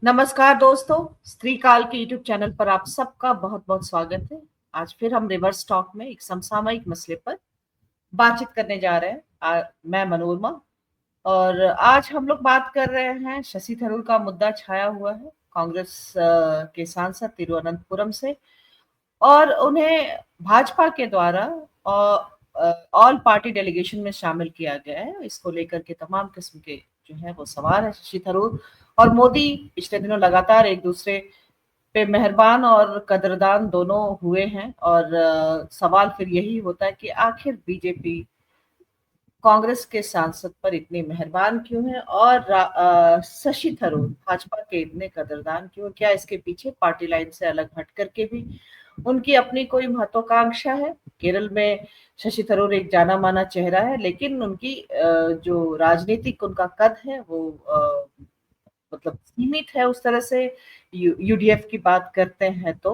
नमस्कार दोस्तों, स्त्री काल के यूट्यूब चैनल पर आप सबका बहुत बहुत स्वागत है। आज फिर हम रिवर्स टॉक में एक समसामयिक मसले पर बातचीत करने जा रहे हैं। मैं मनोरमा और आज हम लोग बात कर रहे हैं शशि थरूर का मुद्दा छाया हुआ है कांग्रेस के सांसद तिरुवनंतपुरम से, और उन्हें भाजपा के द्वारा ऑल पार्टी डेलीगेशन में शामिल किया गया है। इसको लेकर के तमाम किस्म के जो है वो सवाल है। शशि थरूर और मोदी पिछले दिनों लगातार एक दूसरे पे मेहरबान और कदरदान दोनों हुए हैं, और सवाल फिर यही होता है कि आखिर बीजेपी कांग्रेस के सांसद पर इतनी मेहरबान क्यों है, और शशि थरूर भाजपा के इतने कदरदान क्यों? क्या इसके पीछे पार्टी लाइन से अलग हट करके भी उनकी अपनी कोई महत्वाकांक्षा है? केरल में शशि थरूर एक जाना माना चेहरा है, लेकिन उनकी जो राजनीतिक उनका कद है वो मतलब सीमित है उस तरह से। यूडीएफ की बात करते हैं तो,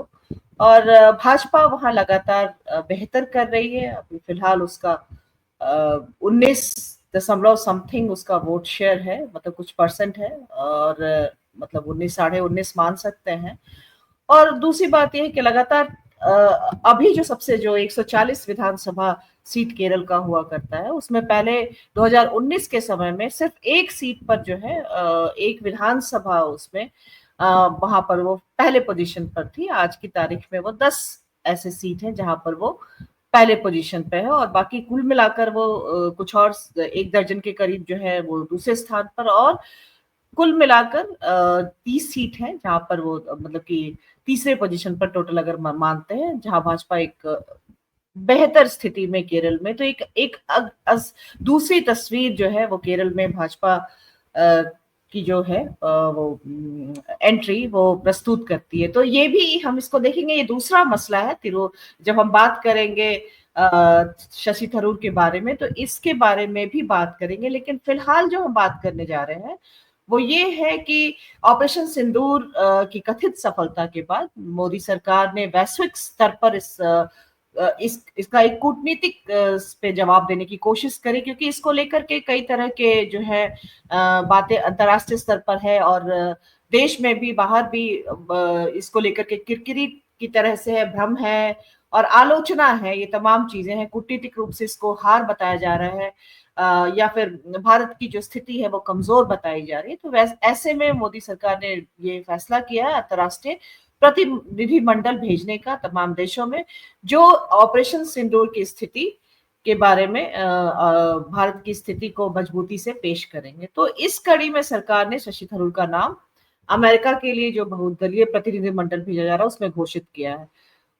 और भाजपा वहां लगातार बेहतर कर रही है। अभी फिलहाल उसका 19 दशमलव समथिंग उसका वोट शेयर है, मतलब कुछ परसेंट है, और मतलब 19 साढ़े 19 मान सकते हैं। और दूसरी बात यह है कि लगातार अभी जो सबसे जो 140 विधानसभा सीट केरल का हुआ करता है, उसमें पहले 2019 के समय में सिर्फ एक सीट पर जो है एक विधानसभा उसमें वहां पर वो पहले पोजीशन पर थी। आज की तारीख में वो 10 ऐसे सीट हैं जहां पर वो पहले पोजीशन पे है, और बाकी कुल मिलाकर वो कुछ और 1 दर्जन के करीब जो है वो दूसरे स्थान पर, और कुल मिलाकर 30 सीट है जहां पर वो मतलब कि तीसरे पोजीशन पर टोटल अगर मानते हैं, जहां भाजपा एक बेहतर स्थिति में केरल में। तो एक एक दूसरी तस्वीर जो है वो केरल में भाजपा की जो है वो एंट्री वो प्रस्तुत करती है। तो ये भी हम इसको देखेंगे, ये दूसरा मसला है जब हम बात करेंगे शशि थरूर के बारे में, तो इसके बारे में भी बात करेंगे। लेकिन फिलहाल जो हम बात करने जा रहे हैं वो ये है कि ऑपरेशन सिंदूर की कथित सफलता के बाद मोदी सरकार ने वैश्विक स्तर पर इसका एक कूटनीतिक पे जवाब देने की कोशिश करी, क्योंकि इसको लेकर के कई तरह के जो है बातें अंतर्राष्ट्रीय स्तर पर है, और देश में भी बाहर भी इसको लेकर के किरकिरी की तरह से है, भ्रम है और आलोचना है। ये तमाम चीजें हैं। कूटनीतिक रूप से इसको हार बताया जा रहा है, या फिर भारत की जो स्थिति है वो कमजोर बताई जा रही है। तो ऐसे में मोदी सरकार ने ये फैसला किया है अंतर्राष्ट्रीय प्रतिनिधिमंडल भेजने का तमाम देशों में, जो ऑपरेशन सिंदूर की स्थिति के बारे में भारत की स्थिति को मजबूती से पेश करेंगे। तो इस कड़ी में सरकार ने शशि थरूर का नाम अमेरिका के लिए जो बहुदलीय प्रतिनिधिमंडल भेजा जा रहा है उसमें घोषित किया है।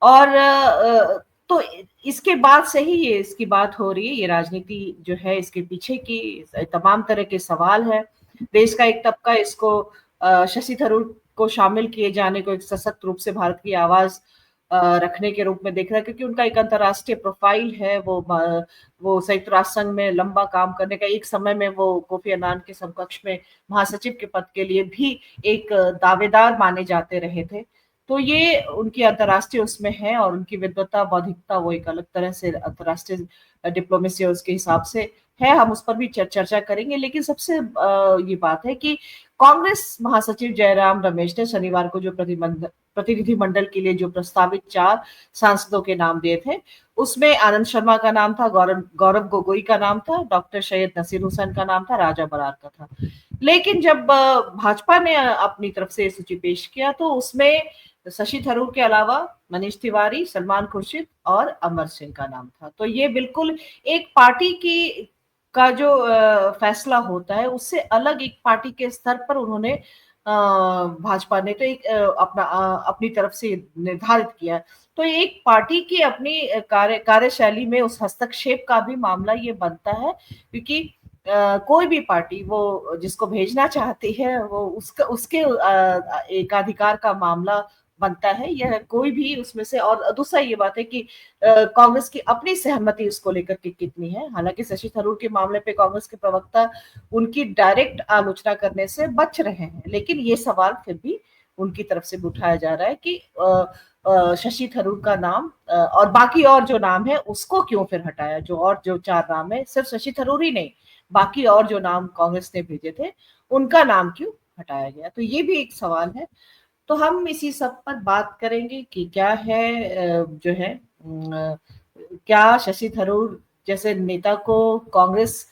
और तो इसके बाद से ही ये इसकी बात हो रही है। ये राजनीति जो है इसके पीछे की तमाम तरह के सवाल है। देश का एक तबका इसको शशि थरूर को शामिल किए जाने को एक सशक्त रूप से भारत की आवाज रखने के रूप में देख रहा है, क्योंकि उनका एक अंतर्राष्ट्रीय प्रोफाइल है। वो संयुक्त राष्ट्र संघ में लंबा काम करने का, एक समय में वो कोफी अन्नान के समकक्ष में महासचिव के पद के लिए भी एक दावेदार माने जाते रहे थे। तो ये उनकी अंतर्राष्ट्रीय उसमें है, और उनकी विद्वता बौद्धिकता वो एक अलग तरह से अंतर्राष्ट्रीय डिप्लोमेसी और उसके हिसाब से है। हम उस पर भी चर्चा करेंगे। लेकिन सबसे ये बात है कि कांग्रेस महासचिव जयराम रमेश ने शनिवार को जो प्रतिनिधिमंडल के लिए जो प्रस्तावित 4 सांसदों के नाम दिए थे, उसमें आनंद शर्मा का नाम था, गौरव गोगोई का नाम था, डॉक्टर सैयद नसीर हुसैन का नाम था, राजा बरार का था। लेकिन जब भाजपा ने अपनी तरफ से सूची पेश किया तो उसमें शशि थरूर के अलावा मनीष तिवारी, सलमान खुर्शीद और अमर सिंह का नाम था। तो ये बिल्कुल एक पार्टी की का जो फैसला होता है उससे अलग एक पार्टी के स्तर पर उन्होंने भाजपा ने तो एक अपनी तरफ से निर्धारित किया। तो एक पार्टी की अपनी कार्यशैली में उस हस्तक्षेप का भी मामला ये बनता है, क्योंकि कोई भी पार्टी वो जिसको भेजना चाहती है वो उसके एकाधिकार का मामला बनता है। यह कोई भी उसमें से। और दूसरा ये बात है कि कांग्रेस की अपनी सहमति उसको लेकर के कितनी है। हालांकि शशि थरूर के मामले पे कांग्रेस के प्रवक्ता उनकी डायरेक्ट आलोचना करने से बच रहे हैं, लेकिन ये सवाल फिर भी उनकी तरफ से उठाया जा रहा है कि शशि थरूर का नाम और बाकी और जो नाम है उसको क्यों फिर हटाया। जो 4 नाम है, सिर्फ शशि थरूर ही नहीं, बाकी और जो नाम कांग्रेस ने भेजे थे उनका नाम क्यों हटाया गया। तो ये भी एक सवाल है। तो हम इसी सब पर बात करेंगे कि क्या है जो है क्या शशि थरूर जैसे नेता को कांग्रेस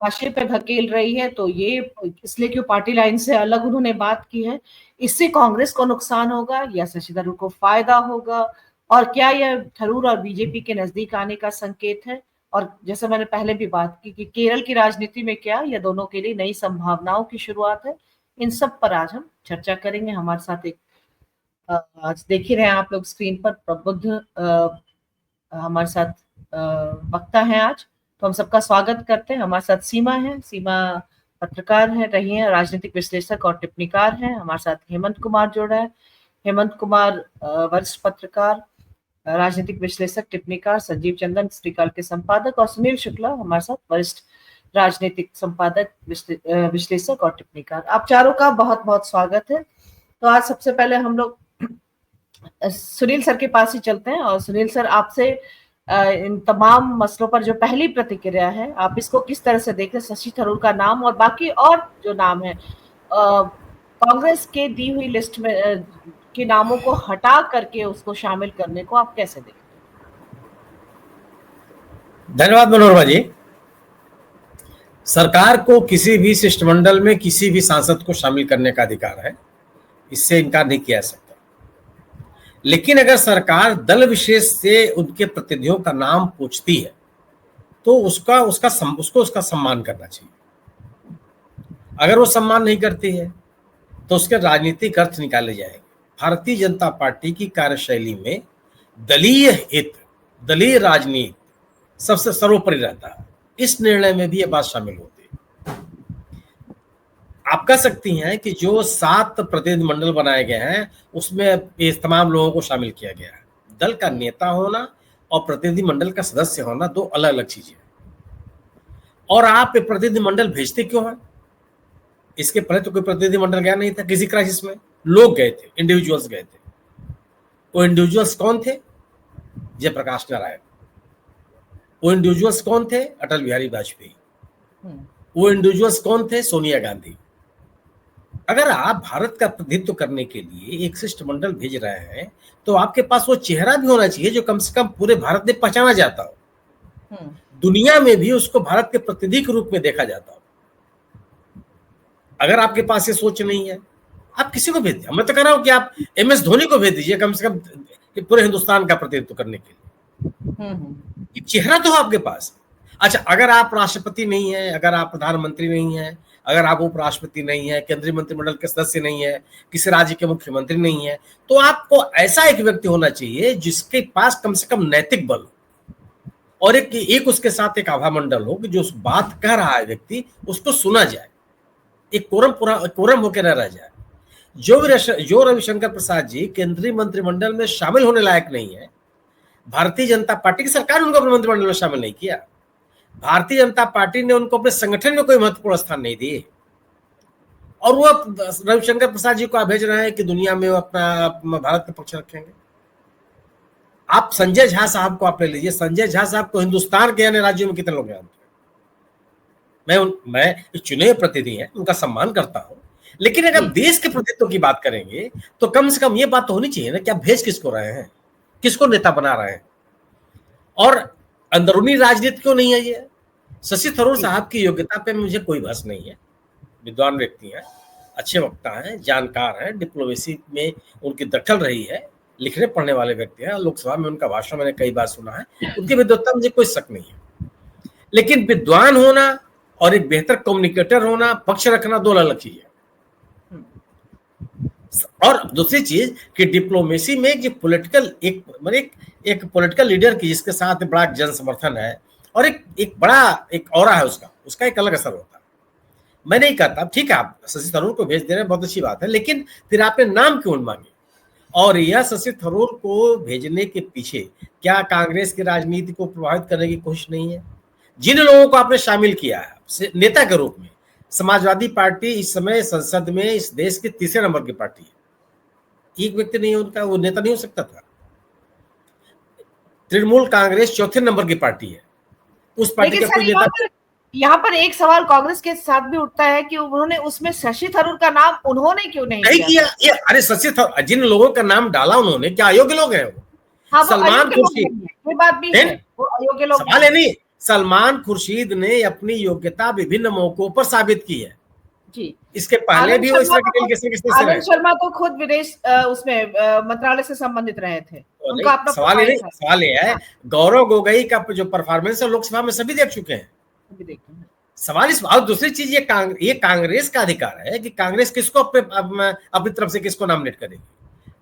हाशिए पे धकेल रही है, तो ये इसलिए क्यों पार्टी लाइन से अलग उन्होंने बात की है, इससे कांग्रेस को नुकसान होगा या शशि थरूर को फायदा होगा, और क्या यह थरूर और बीजेपी के नजदीक आने का संकेत है, और जैसे मैंने पहले भी बात की कि केरल की राजनीति में क्या यह दोनों के लिए नई संभावनाओं की शुरुआत है। इन सब पर आज हम चर्चा करेंगे। हमारे साथ एक आज देख ही रहे हैं आप लोग स्क्रीन पर प्रबुद्ध हमारे साथ वक्ता हैं आज, तो हम सबका स्वागत करते हैं। हमारे साथ सीमा है, सीमा पत्रकार है रही है, राजनीतिक विश्लेषक और टिप्पणीकार हैं। हमारे साथ हेमंत कुमार जुड़ा है। हेमंत कुमार वरिष्ठ पत्रकार, राजनीतिक विश्लेषक, टिप्पणीकार। संजीव चंदन श्रीकाल के संपादक, और सुनील शुक्ला हमारे साथ वरिष्ठ राजनीतिक संपादक, विश्लेषक और टिप्पणीकार। आप चारों का बहुत बहुत स्वागत है। तो आज सबसे पहले हम लोग सुनील सर के पास ही चलते हैं, और सुनील सर आपसे इन तमाम मसलों पर जो पहली प्रतिक्रिया है, आप इसको किस तरह से देखते हैं? शशि थरूर का नाम और बाकी और जो नाम है कांग्रेस के दी हुई लिस्ट में के नामों को हटा करके उसको शामिल करने को आप कैसे देखते हैं? धन्यवाद मनोरमा जी। सरकार को किसी भी शिष्टमंडल में किसी भी सांसद को शामिल करने का अधिकार है, इससे इनकार नहीं किया जा सकता। लेकिन अगर सरकार दल विशेष से उनके प्रतिनिधियों का नाम पूछती है तो उसका सम्मान करना चाहिए। अगर वो सम्मान नहीं करती है तो उसके राजनीतिक अर्थ निकाले जाएंगे। भारतीय जनता पार्टी की कार्यशैली में दलीय हित, दलीय राजनीति सबसे सर्वोपरि रहता है। इस निर्णय में भी ये बात शामिल होती है। आप कह सकती हैं कि जो 7 प्रतिनिधिमंडल बनाए गए हैं उसमें इस तमाम लोगों को शामिल किया गया है। दल का नेता होना और प्रतिनिधिमंडल का सदस्य होना दो अलग अलग चीजें हैं। और आप प्रतिनिधिमंडल भेजते क्यों हैं? इसके पहले तो कोई प्रतिनिधिमंडल गया नहीं था किसी क्राइसिस में, लोग गए थे, इंडिविजुअल्स गए थे। वो इंडिविजुअल्स कौन थे? जयप्रकाश नारायण। वो इंडिविजुअल्स कौन थे? अटल बिहारी वाजपेयी। वो इंडिविजुअल्स कौन थे? सोनिया गांधी। अगर आप भारत का प्रतिनिधित्व करने के लिए एक शिष्टमंडल भेज रहे हैं तो आपके पास वो चेहरा भी होना चाहिए जो कम से कम पूरे भारत में पहचाना जाता हो, दुनिया में भी उसको भारत के प्रतिनिधि के रूप में देखा जाता हो। अगर आपके पास ये सोच नहीं है, आप किसी को भेज दीजिए। मैं तो कह रहा हूं कि आप MS धोनी को भेज दीजिए कम से कम पूरे हिंदुस्तान का प्रतिनिधित्व करने के लिए। चेहरा तो आपके पास। अच्छा, अगर आप राष्ट्रपति नहीं है, अगर आप प्रधानमंत्री नहीं है, अगर आप उपराष्ट्रपति नहीं है, केंद्रीय मंत्रिमंडल के सदस्य नहीं है, किसी राज्य के मुख्यमंत्री नहीं है, तो आपको ऐसा एक व्यक्ति होना चाहिए जिसके पास कम से कम नैतिक बल और एक उसके साथ एक आभा मंडल हो कि जो उस बात कह रहा है व्यक्ति उसको सुना जाए, एक कोरम होकर न रह जाए। जो रविशंकर प्रसाद जी केंद्रीय मंत्रिमंडल में शामिल होने लायक नहीं है, भारतीय जनता पार्टी की सरकार ने उनको अपने मंत्रिमंडल में शामिल नहीं किया, भारतीय जनता पार्टी ने उनको अपने संगठन में कोई महत्वपूर्ण स्थान नहीं दिए, और वो रविशंकर प्रसाद जी को आप भेज रहे हैं कि दुनिया में वो अपना भारत का पक्ष रखेंगे। आप संजय झा साहब को आप ले लीजिए। संजय झा साहब को हिंदुस्तान के अन्य राज्यों में कितने लोग जानते हैं? मैं चुने प्रतिनिधि हैं, उनका सम्मान करता हूं, लेकिन अगर देश के प्रतिनिधित्व की बात करेंगे तो कम से कम ये बात तो होनी चाहिए ना कि आप भेज किसको रहे हैं, किसको नेता बना रहे हैं, और अंदरूनी राजनीति क्यों नहीं है ये? शशि थरूर साहब की योग्यता पे मुझे कोई बहस नहीं है। विद्वान व्यक्ति हैं, अच्छे वक्ता हैं, जानकार हैं, डिप्लोमेसी में उनकी दखल रही है, लिखने पढ़ने वाले व्यक्ति हैं। लोकसभा में उनका भाषण मैंने कई बार सुना है, उनकी विद्वत्ता मुझे कोई शक नहीं है। लेकिन विद्वान होना और एक बेहतर कम्युनिकेटर होना, पक्ष रखना, दो अलग चीज है। और दूसरी चीज कि डिप्लोमेसी में जो पॉलिटिकल एक पॉलिटिकल लीडर की जिसके साथ बड़ा जन समर्थन है और एक बड़ा एक ऑरा है उसका एक अलग असर होता है। मैं नहीं कहता, ठीक है आप शशि थरूर को भेज दे रहे हैं, बहुत अच्छी बात है, लेकिन फिर आपने नाम क्यों मांगे? और यह शशि थरूर को भेजने के पीछे क्या कांग्रेस की राजनीति को प्रभावित करने की कोशिश नहीं है? जिन लोगों को आपने शामिल किया है नेता के रूप में, समाजवादी पार्टी इस समय संसद में इस देश के 3 नंबर की पार्टी है। एक व्यक्ति नहीं है उनका, वो नेता नहीं हो सकता था। तृणमूल कांग्रेस 4थे नंबर की पार्टी है, उस पार्टी का कोई नेता यहाँ पर एक सवाल कांग्रेस के साथ भी उठता है कि उन्होंने उसमें शशि थरूर का नाम उन्होंने क्यों नहीं नहीं किया था? ये, अरे शशि थरूर जिन लोगों का नाम डाला उन्होंने, क्या अयोग्य लोग हैं वो? हाँ, वो सलमान अयोग्य लोग खुर्शीद, नहीं है, ये बात भी है, वो अयोग्य लोग सवाल है नहीं। नहीं, सलमान खुर्शीद ने अपनी योग्यता विभिन्न मौकों पर साबित की है। जी, इसके पहले भी वो इस तरह के डेलीगेशन से रहे। आनंद शर्मा तो खुद विदेश उसमें मंत्रालय से संबंधित रहे थे, उनका अपना सवाल प्रोफाइल था। सवाल ये है, गौरव गोगोई का जो परफॉर्मेंस है लोकसभा में सभी देख चुके हैं। सवाल इस, और दूसरी चीज ये कांग्रेस का अधिकार है कि कांग्रेस किसको अपनी तरफ से किसको नॉमिनेट करेगी,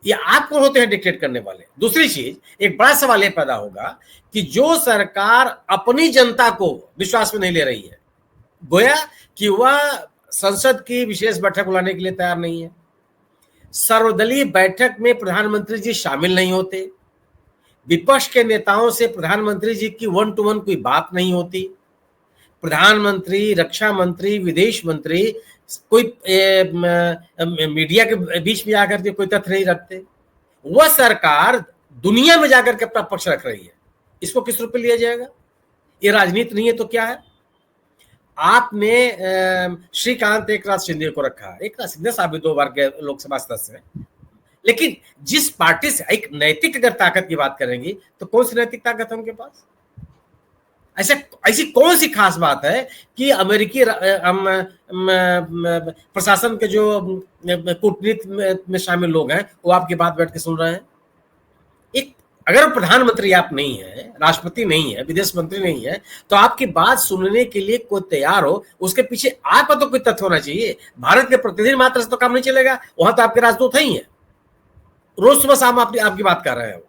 ये आप कौन होते हैं डिक्टेट करने वाले। दूसरी चीज, एक बड़ा सवाल ये पैदा होगा कि जो सरकार अपनी जनता को विश्वास में नहीं ले रही है, गोया कि वह संसद की विशेष बैठक बुलाने के लिए तैयार नहीं है, सर्वदलीय बैठक में प्रधानमंत्री जी शामिल नहीं होते, विपक्ष के नेताओं से प्रधानमंत्री जी की 1 to 1 कोई बात नहीं होती, प्रधानमंत्री, रक्षा मंत्री, विदेश मंत्री कोई मीडिया के बीच में जाकर के कोई तथ्य नहीं रखते, वह सरकार दुनिया में जाकर के अपना पक्ष रख रही है, इसको किस रूप में लिया जाएगा? ये राजनीति नहीं है तो क्या है? आपने श्रीकांत एकनाथ शिंदे को रखा, एकनाथ शिंदे साहब 2 बार के लोकसभा सदस्य हैं, लेकिन जिस पार्टी से एक नैतिक अगर ताकत की बात करेंगी तो कौन सी नैतिक ताकत है उनके पास? ऐसी कौन सी खास बात है कि अमेरिकी प्रशासन के जो कूटनीति में शामिल लोग हैं वो आपकी बात बैठ के सुन रहे हैं? एक अगर प्रधानमंत्री आप नहीं है, राष्ट्रपति नहीं है, विदेश मंत्री नहीं है, तो आपकी बात सुनने के लिए कोई तैयार हो, उसके पीछे आपका तो कोई तथ्य होना चाहिए। भारत के प्रतिनिधि मात्र से तो काम नहीं चलेगा, वहां तो आपके राजदूत ही है, रोज सुबह शाम आपकी बात कर रहे हैं।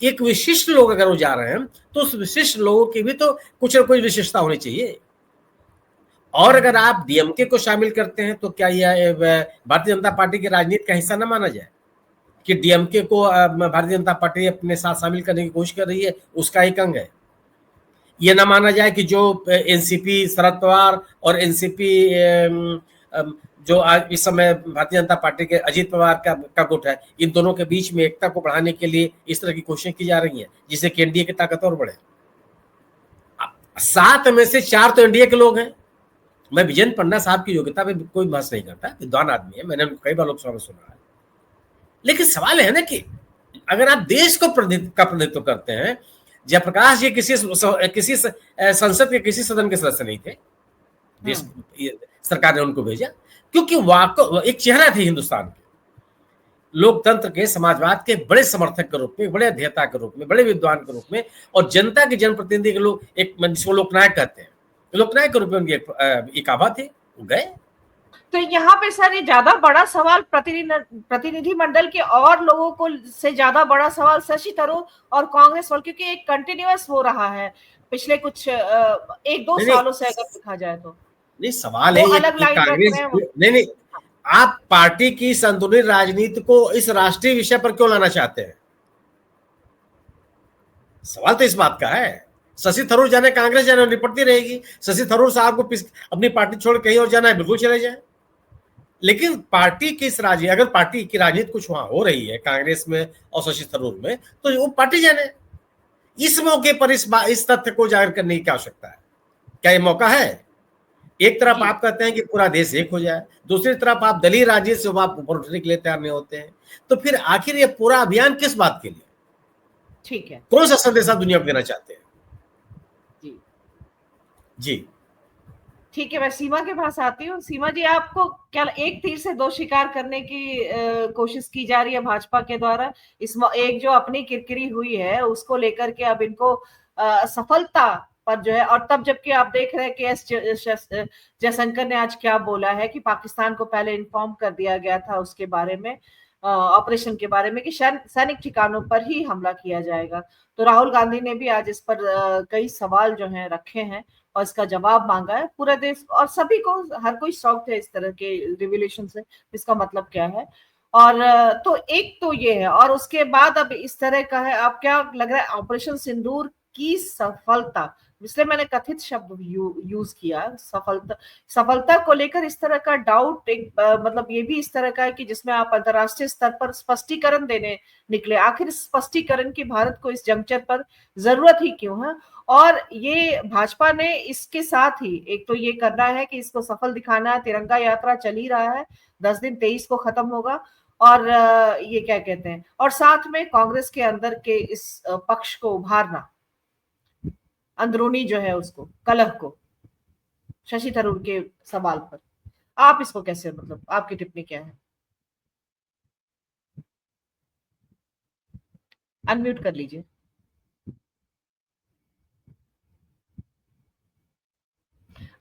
एक विशिष्ट लोग अगर वो जा रहे हैं तो उस विशिष्ट लोगों की भी तो कुछ न कुछ विशेषता होनी चाहिए। और अगर आप डीएमके को शामिल करते हैं तो क्या यह भारतीय जनता पार्टी की राजनीति का हिस्सा न माना जाए कि डीएमके को भारतीय जनता पार्टी अपने साथ शामिल करने की कोशिश कर रही है, उसका एक अंग है? यह ना माना जाए कि जो एनसीपी शरद पवार और एनसीपी जो आज इस समय भारतीय जनता पार्टी के अजीत पवार का गुट है, इन दोनों के बीच में एकता को बढ़ाने के लिए इस तरह की कोशिशें की जा रही हैं जिससे कि एनडीए की ताकत और बढ़े। 7 में से 4 तो एनडीए के लोग हैं। मैं विजय पन्ना साहब की योग्यता पे कोई बहस नहीं करता, विद्वान आदमी है, मैंने कई बार लोकसभा में सुना है, लेकिन सवाल है ना कि अगर आप देश को प्रतिनिधित्व करते हैं, जयप्रकाश जी किसी संसद के किसी सदन के सदस्य नहीं थे, देश सरकार ने उनको भेजा क्योंकि वाकई एक चेहरा थे हिंदुस्तान के, लोकतंत्र के, समाजवाद के बड़े समर्थक के रूप में, बड़े अध्येता के रूप में, बड़े विद्वान के रूप में, और जनता के जनप्रतिनिधि के लोग, एक जिसको लोकनायक कहते हैं, लोकनायक के रूप में उनकी एक आभा थे, वो गए। तो यहाँ पे सर ये ज्यादा बड़ा सवाल प्रतिनिधि मंडल के और लोगों को से ज्यादा बड़ा सवाल शशि थरूर और कांग्रेस वाल, क्योंकि एक कंटिन्यूअस हो रहा है पिछले कुछ 1-2 सालों से अगर देखा जाए तो। नहीं, सवाल है कि कांग्रेस नहीं, आप पार्टी की संतुलित राजनीति को इस राष्ट्रीय विषय पर क्यों लाना चाहते हैं? सवाल तो इस बात का है। शशि थरूर जाने, कांग्रेस जाने, निपटती रहेगी। शशि थरूर साहब को अपनी पार्टी छोड़ कहीं और जाना है, बिल्कुल चले जाए, लेकिन पार्टी की इस राजनीति, अगर पार्टी की राजनीति कुछ वहां हो रही है कांग्रेस में और शशि थरूर में, तो वो पार्टी जाने। इस मौके पर इस तथ्य को उजागर करने की क्या आवश्यकता है? क्या ये मौका है? एक तरफ आप कहते हैं कि पूरा देश एक हो जाए, दूसरी तरफ आप दलीय राजनीति से आप ऊपर उठने के लिए तैयार नहीं होते हैं, तो फिर आखिर ये पूरा अभियान किस बात के लिए? ठीक है, कौन सा संदेश आप दुनिया को देना चाहते हैं? जी ठीक है, मैं सीमा के पास आती हूँ। सीमा जी, आपको क्या एक तीर से 2 शिकार करने की कोशिश की जा रही है भाजपा के द्वारा? एक जो अपनी किरकिरी हुई है उसको लेकर के अब इनको सफलता पर जो है, और तब जबकि आप देख रहे हैं कि एस जयशंकर ने आज क्या बोला है कि पाकिस्तान को पहले इन्फॉर्म कर दिया गया था उसके बारे में, ऑपरेशन के बारे में, कि सैनिक ठिकानों पर ही हमला किया जाएगा। तो राहुल गांधी ने भी आज इस पर कई सवाल जो हैं रखे हैं और इसका जवाब मांगा है। पूरा देश और सभी को, हर कोई शॉक्ड है इस तरह के रिवोल्यूशन से, इसका मतलब क्या है। और तो एक तो ये है, और उसके बाद अब इस तरह का है। अब क्या लग रहा है ऑपरेशन सिंदूर की सफलता, इसलिए मैंने कथित शब्द यूज किया, सफलता को लेकर इस तरह का डाउट एक मतलब ये भी इस तरह का है कि जिसमें आप अंतर्राष्ट्रीय स्तर पर स्पष्टीकरण देने निकले। आखिर स्पष्टीकरण की भारत को इस जंक्चर पर जरूरत ही क्यों है? और ये भाजपा ने इसके साथ ही एक तो ये करना है कि इसको सफल दिखाना है, तिरंगा यात्रा चल ही रहा है, 10 दिन 23 को खत्म होगा। और ये क्या कहते हैं, और साथ में कांग्रेस के अंदर के इस पक्ष को उभारना, अंदरूनी जो है उसको, कलह को, शशि थरूर के सवाल पर आप इसको कैसे, मतलब आपकी टिप्पणी क्या है? अनम्यूट कर लीजिए।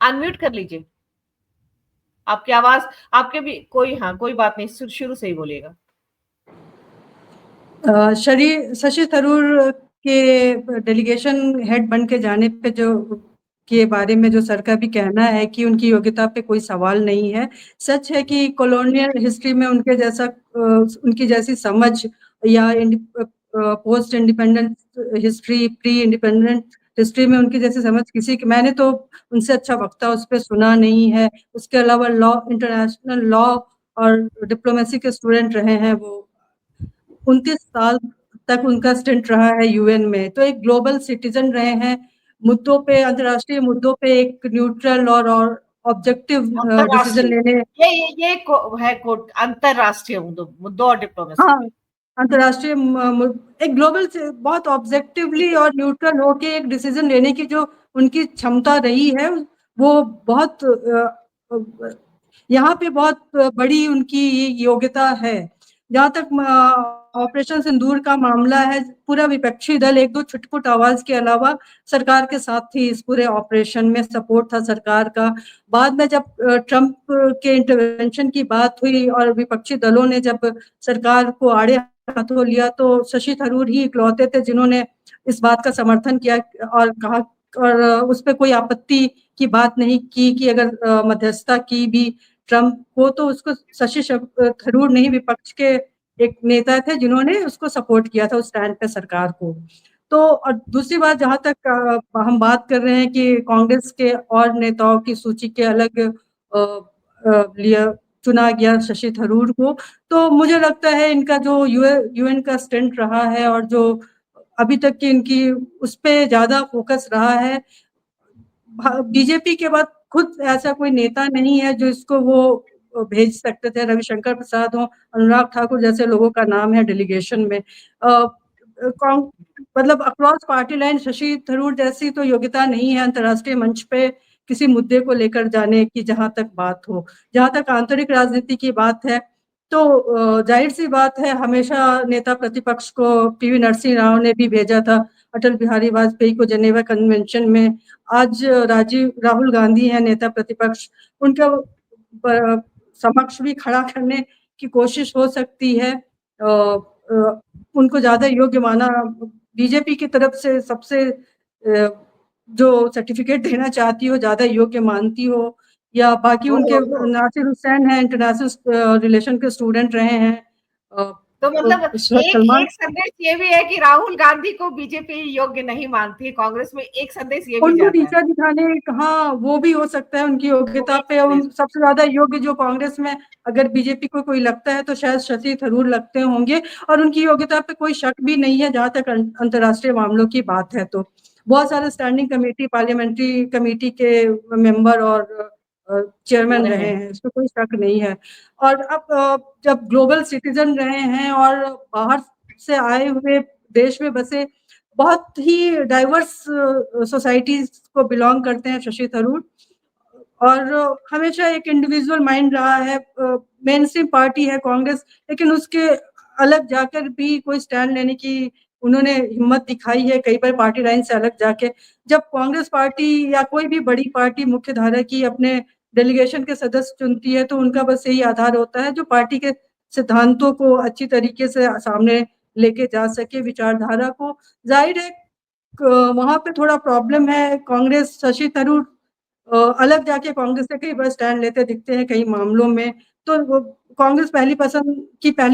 अनम्यूट कर लीजिए। आपकी आवाज, आपके भी कोई, हाँ कोई बात नहीं, शुरू से ही बोलिएगा। शशि थरूर के डेलीगेशन हेड बन के जाने पे जो के बारे में जो सर का भी कहना है कि उनकी योग्यता पे कोई सवाल नहीं है। सच है कि कॉलोनियल हिस्ट्री में उनके जैसा उनकी जैसी समझ या post independent history, pre independent history में उनकी जैसी समझ किसी की, मैंने तो उनसे अच्छा वक्ता उस पर सुना नहीं है। उसके अलावा लॉ, इंटरनेशनल लॉ और डिप्लोमेसी के स्टूडेंट रहे हैं वो। 29 साल तक उनका स्टिंट रहा है यूएन में, तो एक ग्लोबल सिटीजन रहे हैं। मुद्दों पे, अंतर्राष्ट्रीय मुद्दों पे एक न्यूट्रल और ऑब्जेक्टिव डिसीजन लेने, ये है कोट अंतरराष्ट्रीय मुद्दों और डिप्लोमेसी हाँ, पे अंतर्राष्ट्रीय एक ग्लोबल से बहुत ऑब्जेक्टिवली और न्यूट्रल होके एक डिसीजन लेने की जो उनकी क्षमता रही है, वो बहुत यहाँ पे बहुत बड़ी उनकी योग्यता है। जहाँ तक ऑपरेशन सिंदूर का मामला है, पूरा विपक्षी दल एक दो छुटपुट आवाज के अलावा सरकार के साथ थी, इस पूरे ऑपरेशन में सपोर्ट था सरकार का। बाद में जब ट्रंप के इंटरवेंशन की बात हुई और विपक्षी दलों ने जब सरकार को आड़े हाथों लिया, तो शशि थरूर ही इकलौते थे जिन्होंने इस बात का समर्थन किया और कहा, और उस पर कोई आपत्ति की बात नहीं की कि अगर मध्यस्थता की भी ट्रंप को, तो उसको शशि थरूर नहीं, विपक्ष के एक नेता थे जिन्होंने उसको सपोर्ट किया था उस स्टैंड पे सरकार को। तो और दूसरी बात, जहां तक हम बात कर रहे हैं कि कांग्रेस के और नेताओं की सूची के अलग लिया चुना गया शशि थरूर को, तो मुझे लगता है इनका जो यूएन का स्टंट रहा है और जो अभी तक की इनकी उस पर ज्यादा फोकस रहा है। बीजेपी के बाद खुद ऐसा कोई नेता नहीं है जो इसको वो भेज सकते थे। रविशंकर प्रसाद हो, अनुराग ठाकुर जैसे लोगों का नाम है डेलीगेशन में। मतलब across party line Shashi Tharoor जैसी तो योग्यता नहीं है अंतर्राष्ट्रीय मंच पे किसी मुद्दे को लेकर जाने की। जहां तक बात हो, जहां तक आंतरिक राजनीति की बात है, तो जाहिर सी बात है, हमेशा नेता प्रतिपक्ष को पीवी नरसिंह राव ने भी भेजा था अटल बिहारी वाजपेयी को जेनेवा कन्वेंशन में। आज राहुल गांधी है नेता प्रतिपक्ष, उनका समक्ष भी खड़ा करने की कोशिश हो सकती है। उनको ज्यादा योग्य माना, बीजेपी की तरफ से सबसे जो सर्टिफिकेट देना चाहती हो, ज्यादा योग्य मानती हो, या बाकी उनके नासिर हुसैन है, इंटरनेशनल रिलेशन के स्टूडेंट रहे हैं। तो मतलब एक संदेश ये भी है कि राहुल गांधी को बीजेपी योग्य नहीं मानती है, कांग्रेस में एक संदेश ये भी उनको जाता नीचा है। दिखाने, हाँ वो भी हो सकता है उनकी योग्यता पे। सबसे ज्यादा योग्य जो कांग्रेस में अगर बीजेपी को कोई लगता है तो शायद शशि थरूर लगते होंगे, और उनकी योग्यता पे कोई शक भी नहीं है जहां तक अंतर्राष्ट्रीय मामलों की बात है। तो बहुत सारे स्टैंडिंग कमेटी, पार्लियामेंट्री कमेटी के मेंबर और चेयरमैन रहे हैं, इसमें कोई शक नहीं है। और अब जब ग्लोबल सिटीजन रहे हैं और बाहर से आए हुए, देश में बसे, बहुत ही डाइवर्स सोसाइटीज को बिलोंग करते हैं शशि थरूर, और हमेशा एक इंडिविजुअल माइंड रहा है। मेन स्ट्रीम पार्टी है कांग्रेस, लेकिन उसके अलग जाकर भी कोई स्टैंड लेने की उन्होंने हिम्मत दिखाई है कई बार, पार्टी लाइन से अलग जाके। जब कांग्रेस पार्टी या कोई भी बड़ी पार्टी मुख्य धारा की अपने डेलीगेशन के सदस्य चुनती है, तो उनका बस यही आधार होता है जो पार्टी के सिद्धांतों को अच्छी तरीके से सामने लेके जा सके, विचारधारा को। जाहिर है वहां पे थोड़ा प्रॉब्लम है। कांग्रेस, शशि थरूर अलग जाके कांग्रेस से कई बार स्टैंड लेते दिखते हैं कई मामलों में, तो कांग्रेस पहली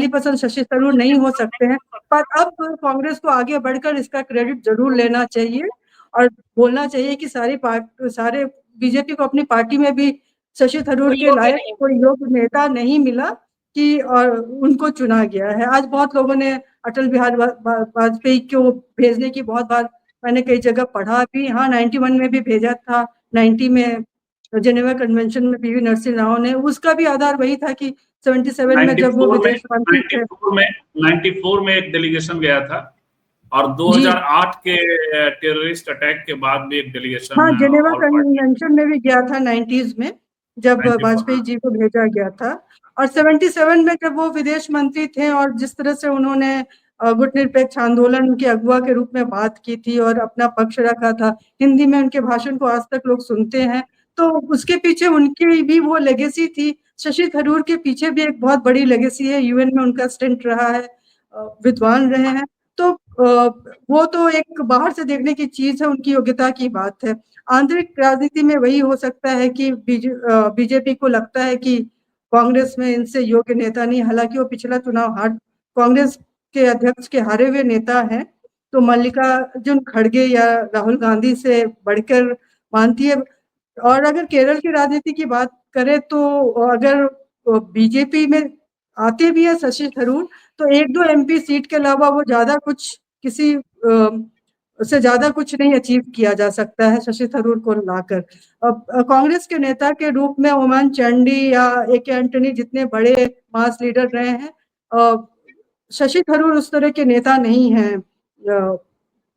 पसंद शशि थरूर नहीं हो सकते हैं। पर अब कांग्रेस को आगे बढ़कर इसका क्रेडिट जरूर लेना चाहिए और बोलना चाहिए कि सारे बीजेपी को अपनी पार्टी में भी शशि थरूर के लायक कोई योग्य नेता नहीं मिला कि और उनको चुना गया है। आज बहुत लोगों ने अटल बिहारी वाजपेयी को भेजने की बहुत बार मैंने कई जगह पढ़ा भी, हाँ 91 में भी भेजा था, 90 में जेनेवा कन्वेंशन में पीवी नरसिम्हा राव ने, उसका भी आधार वही था कि 77 में जब वो विदेश मंत्री थे, 94 में एक डेलीगेशन गया था और 2008 के टेररिस्ट अटैक के बाद भी एक डेलीगेशन, हाँ जेनेवा कन्वेंशन में भी गया था 90s में जब वाजपेयी जी को भेजा गया था। और 77 में जब वो विदेश मंत्री थे और जिस तरह से उन्होंने गुटनिरपेक्ष आंदोलन के अगुवा के रूप में बात की थी और अपना पक्ष रखा था, हिंदी में उनके भाषण को आज तक लोग सुनते हैं, तो उसके पीछे उनकी भी वो लेगेसी थी। शशि थरूर के पीछे भी एक बहुत बड़ी लेगेसी है, यूएन में उनका स्टेंट रहा है, विद्वान रहे हैं, तो वो तो एक बाहर से देखने की चीज है, उनकी योग्यता की बात है। आंतरिक राजनीति में वही हो सकता है कि बीजेपी को लगता है कि कांग्रेस में इनसे योग्य नेता नहीं, हालांकि वो पिछला चुनाव कांग्रेस के अध्यक्ष के हारे हुए नेता हैं, तो मल्लिकार्जुन खड़गे या राहुल गांधी से बढ़कर मानती है। और अगर केरल की राजनीति की बात करें तो अगर बीजेपी में आते भी है शशि थरूर, तो 1-2 एमपी सीट के अलावा वो ज्यादा कुछ किसी से ज्यादा कुछ नहीं अचीव किया जा सकता है शशि थरूर को लाकर। अब कांग्रेस के नेता के रूप में ओमन चांडी या ए.के. एंटनी जितने बड़े मास लीडर रहे हैं, शशि थरूर उस तरह के नेता नहीं हैं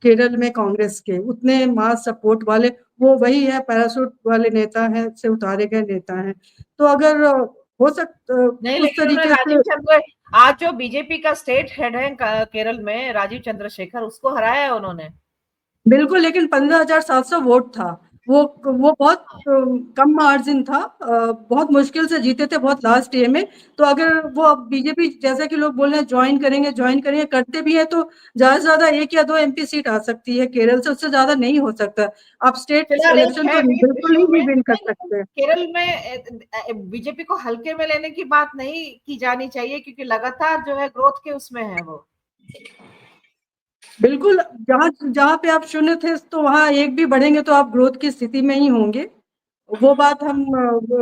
केरल में कांग्रेस के उतने मास सपोर्ट वाले। वो वही है, पैरासूट वाले नेता हैं, से उतारे गए नेता हैं। तो अगर हो सकता नहीं, उस लेकिन तरीके राजीव से चंद्र आज जो बीजेपी का स्टेट हेड है केरल में, राजीव चंद्रशेखर, उसको हराया है उन्होंने। बिल्कुल, लेकिन 15,700 वोट था, वो बहुत कम मार्जिन था, बहुत मुश्किल से जीते थे, बहुत लास्ट डे में। तो अगर वो बीजेपी जैसा कि लोग बोल रहे हैं ज्वाइन करेंगे, करते भी है तो ज्यादा से ज्यादा 1 या 2 एमपी सीट आ सकती है केरल से, उससे ज्यादा नहीं हो सकता। आप स्टेट इलेक्शन तो बिल्कुल ही नहीं विन कर सकते। केरल में बीजेपी को हल्के में लेने की बात नहीं की जानी चाहिए, क्योंकि लगातार जो है ग्रोथ के उसमें है वो। बिल्कुल, जहां पे आप शून्य थे तो वहां एक भी बढ़ेंगे तो आप ग्रोथ की स्थिति में ही होंगे। वो बात हम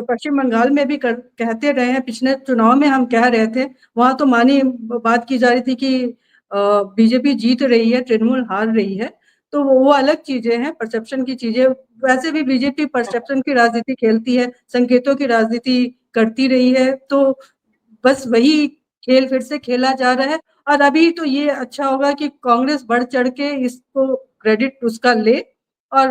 पश्चिम बंगाल में भी कहते रहे हैं, पिछले चुनाव में हम कह रहे थे, वहां तो मानी बात की जा रही थी कि बीजेपी जीत रही है, तृणमूल हार रही है। तो वो अलग चीजें हैं, परसेप्शन की चीजें। वैसे भी बीजेपी परसेप्शन की राजनीति खेलती है, संकेतों की राजनीति करती रही है, तो बस वही खेल फिर से खेला जा रहा है। और अभी तो ये अच्छा होगा कि कांग्रेस बढ़ चढ़ के इसको क्रेडिट उसका ले और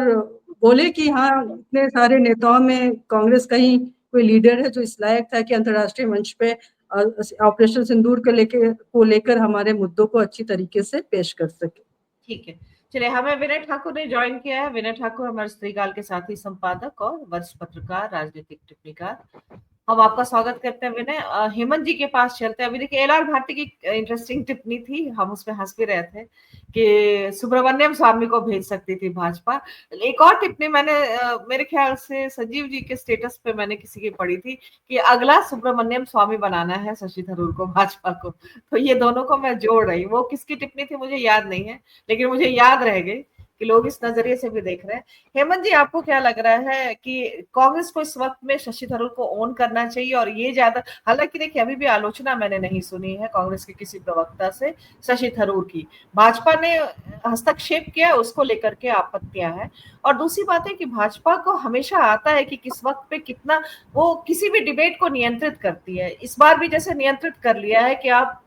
बोले कि हाँ, इतने सारे नेताओं में कांग्रेस का ही कोई लीडर है जो इस लायक था कि अंतर्राष्ट्रीय मंच पे ऑपरेशन सिंदूर को लेकर हमारे मुद्दों को अच्छी तरीके से पेश कर सके। ठीक है, चलिए, हमें विनय ठाकुर ने ज्वाइन किया है। विनय ठाकुर हमारे स्त्रीकाल के साथी संपादक और वरिष्ठ पत्रकार, राजनीतिक टिप्पणीकार। हम आपका स्वागत करते हैं विनय। हेमंत जी के पास चलते हैं। अभी देखिए, एल.आर. भारती की इंटरेस्टिंग टिप्पणी थी, हम उसमें हंस भी रहे थे कि सुब्रमण्यम स्वामी को भेज सकती थी भाजपा। एक और टिप्पणी मैंने मेरे ख्याल से संजीव जी के स्टेटस पे मैंने किसी की पढ़ी थी कि अगला सुब्रमण्यम स्वामी बनाना है शशि थरूर को, भाजपा को। तो ये दोनों को मैं जोड़ रही, वो किसकी टिप्पणी थी मुझे याद नहीं है, लेकिन मुझे याद रह गई कि लोग इस नजरिए से भी देख रहे हैं। हेमंत जी, आपको क्या लग रहा है कि कांग्रेस को इस वक्त में शशि थरूर को ओन करना चाहिए? और ये ज्यादा, हालांकि देखिए अभी भी आलोचना मैंने नहीं सुनी है कांग्रेस के किसी प्रवक्ता से शशि थरूर की। भाजपा ने हस्तक्षेप किया, उसको लेकर के आपत्तियां हैं। और दूसरी बात है कि भाजपा को हमेशा आता है कि किस वक्त पे कितना वो किसी भी डिबेट को नियंत्रित करती है। इस बार भी जैसे नियंत्रित कर लिया है कि आप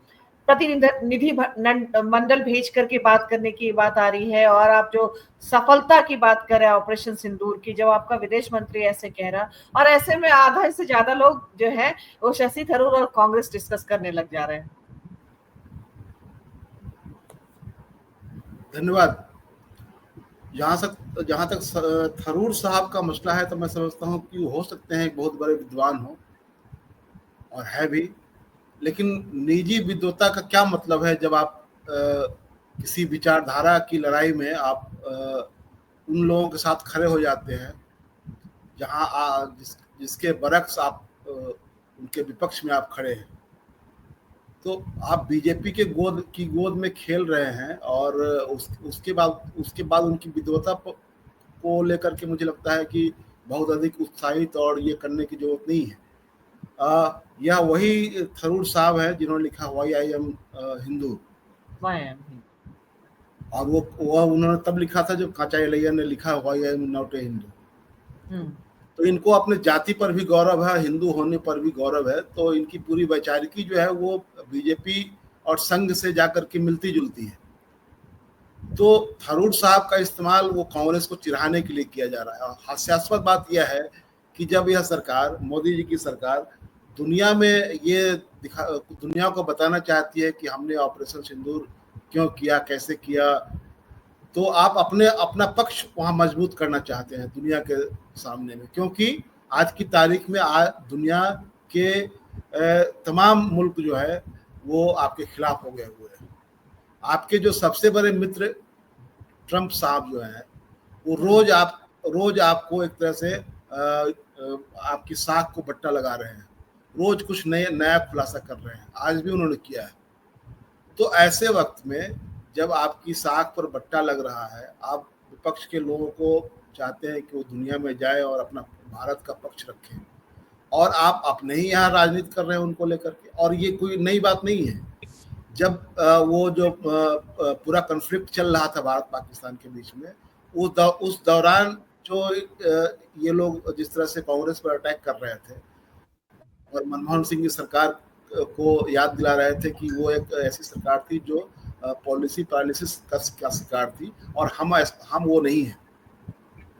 प्रतिनिधि मंडल भेज करके बात करने की बात आ रही है, और आप जो सफलता की बात कर रहे हैं ऑपरेशन सिंदूर की, जब आपका विदेश मंत्री ऐसे कह रहा, और ऐसे में आधा से ज्यादा लोग जो है वो शशि थरूर और कांग्रेस डिस्कस करने लग जा रहे हैं। धन्यवाद। जहां तक थरूर साहब का मसला है, तो मैं समझता हूं कि हो सकते हैं बहुत बड़े विद्वान हो, और है भी, लेकिन निजी विद्वता का क्या मतलब है जब आप किसी विचारधारा की लड़ाई में आप उन लोगों के साथ खड़े हो जाते हैं जिसके बरक्स आप उनके विपक्ष में आप खड़े हैं। तो आप बीजेपी के गोद में खेल रहे हैं, और उसके बाद उनकी विद्वता को लेकर के मुझे लगता है कि बहुत अधिक उत्साहित और ये करने की जरूरत नहीं है। यह वही थरूर साहब है जिन्होंने लिखा व्हाई आई एम हिंदू, और वो उन्होंने तब लिखा था जब काचा इलैया ने लिखा why I am not a Hindu. तो इनको अपने जाति पर भी गौरव है, हिंदू होने पर भी गौरव है। तो इनकी पूरी वैचारिकी जो है वो बीजेपी और संघ से जाकर के मिलती जुलती है। तो थरूर साहब का इस्तेमाल वो कांग्रेस को चिढ़ाने के लिए किया जा रहा है। हास्यास्पद बात यह है कि जब यह सरकार, मोदी जी की सरकार, दुनिया में ये दुनिया को बताना चाहती है कि हमने ऑपरेशन सिंदूर क्यों किया, कैसे किया, तो आप अपना पक्ष वहां मजबूत करना चाहते हैं दुनिया के सामने में, क्योंकि आज की तारीख में दुनिया के तमाम मुल्क जो है वो आपके खिलाफ हो गए हुए हैं। आपके जो सबसे बड़े मित्र ट्रंप साहब जो हैं वो रोज आपको एक तरह से आपकी साख को बट्टा लगा रहे हैं, रोज कुछ नया खुलासा कर रहे हैं। आज भी उन्होंने किया है। तो ऐसे वक्त में जब आपकी साख पर बट्टा लग रहा है, आप विपक्ष के लोगों को चाहते हैं कि वो दुनिया में जाए और अपना भारत का पक्ष रखें, और आप अपने ही यहाँ राजनीति कर रहे हैं उनको लेकर के। और ये कोई नई बात नहीं है। जब वो जो पूरा कॉन्फ्लिक्ट चल रहा था भारत पाकिस्तान के बीच में, उस दौरान जो ये लोग जिस तरह से कांग्रेस पर अटैक कर रहे थे और मनमोहन सिंह की सरकार को याद दिला रहे थे कि वो एक ऐसी सरकार थी जो पॉलिसी पैरालिसिस का शिकार थी, और हम वो नहीं है।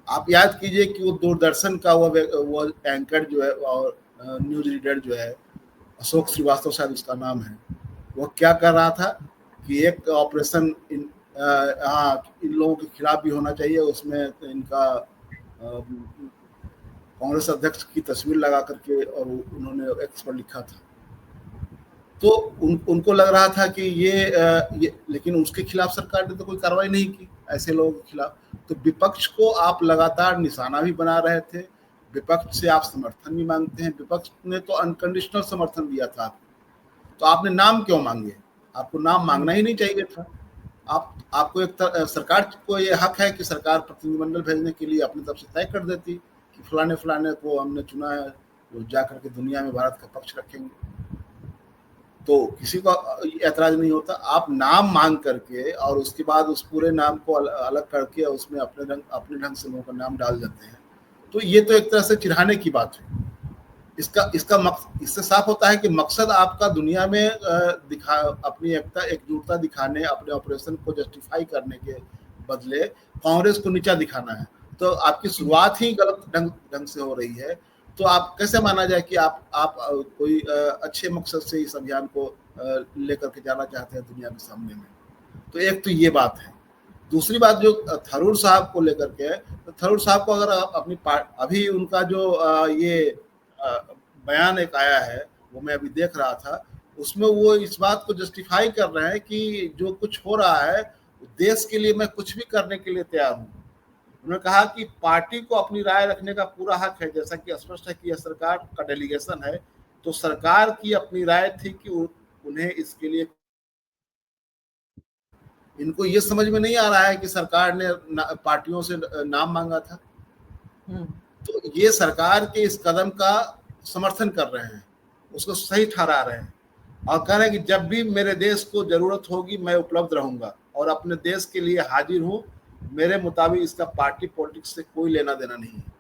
आप याद कीजिए कि वो दूरदर्शन का वो एंकर जो है और न्यूज रीडर जो है, अशोक श्रीवास्तव शायद उसका नाम है, वो क्या कर रहा था कि एक ऑपरेशन इन लोगों के खिलाफ भी होना चाहिए, उसमें इनका कांग्रेस अध्यक्ष की तस्वीर लगा करके और उन्होंने एक्स पर लिखा था। तो उनको लग रहा था कि ये लेकिन उसके खिलाफ सरकार ने तो कोई कार्रवाई नहीं की ऐसे लोगों के खिलाफ। तो विपक्ष को आप लगातार निशाना भी बना रहे थे, विपक्ष से आप समर्थन भी मांगते हैं। विपक्ष ने तो अनकंडीशनल समर्थन दिया था, तो आपने नाम क्यों मांगे? आपको नाम मांगना ही नहीं चाहिए था। आपको एक सरकार को ये हक है कि सरकार प्रतिनिधिमंडल भेजने के लिए अपनी तरफ से तय कर देती कि फलाने को हमने चुना है, वो जाकर के दुनिया में भारत का पक्ष रखेंगे, तो किसी को ऐतराज नहीं होता। आप नाम मांग करके और उसके बाद उस पूरे नाम को अलग करके उसमें अपने ढंग से लोगों का नाम डाल देते हैं, तो ये तो एक तरह से चिढ़ाने की बात है। इससे साफ होता है कि मकसद आपका दुनिया में अपनी एकजुटता दिखाने, अपने ऑपरेशन को जस्टिफाई करने के बदले कांग्रेस को नीचा दिखाना है। तो आपकी शुरुआत ही गलत ढंग से हो रही है। तो आप कैसे माना जाए कि आप कोई अच्छे मकसद से इस अभियान को लेकर के जाना चाहते हैं दुनिया के सामने में? तो एक तो ये बात है। दूसरी बात जो थरूर साहब को लेकर के है, तो थरूर साहब को अगर अपनी अभी उनका जो ये बयान एक आया है, वो मैं अभी देख रहा था, उसमें वो इस बात को जस्टिफाई कर रहे हैं कि जो कुछ हो रहा है देश के लिए मैं कुछ भी करने के लिए तैयार हूँ। उन्होंने कहा कि पार्टी को अपनी राय रखने का पूरा हक है, जैसा कि स्पष्ट है कि यह सरकार का डेलीगेशन है, तो सरकार की अपनी राय थी कि उन्हें इसके लिए, इनको ये समझ में नहीं आ रहा है कि सरकार ने पार्टियों से नाम मांगा था। तो ये सरकार के इस कदम का समर्थन कर रहे हैं, उसको सही ठहरा रहे हैं और कह रहे हैं कि जब भी मेरे देश को जरूरत होगी मैं उपलब्ध रहूंगा और अपने देश के लिए हाजिर हूं। मेरे मुताबिक इसका पार्टी पॉलिटिक्स से कोई लेना देना नहीं है।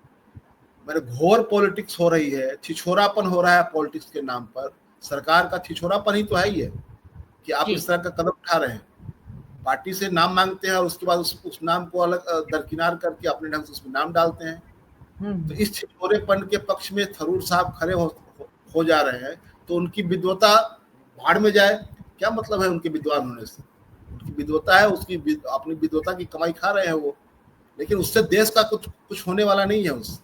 मेरे घोर पॉलिटिक्स हो रही है, छिछोरापन हो रहा है पॉलिटिक्स के नाम पर। सरकार का छिछोरापन ही तो है ही है कि आप इस तरह का कदम उठा रहे हैं, पार्टी से नाम मांगते हैं और उसके बाद उस नाम को अलग दरकिनार करके अपने ढंग से उसमें नाम डालते हैं। तो इस छिछोरेपन के पक्ष में थरूर साहब खड़े हो जा रहे हैं, तो उनकी विद्वता भाड़ में जाए। क्या मतलब है उनके विद्वान होने से? उनकी विद्वता है, उसकी अपनी विद्वता की कमाई खा रहे हैं वो, लेकिन उससे देश का कुछ होने वाला नहीं है। उस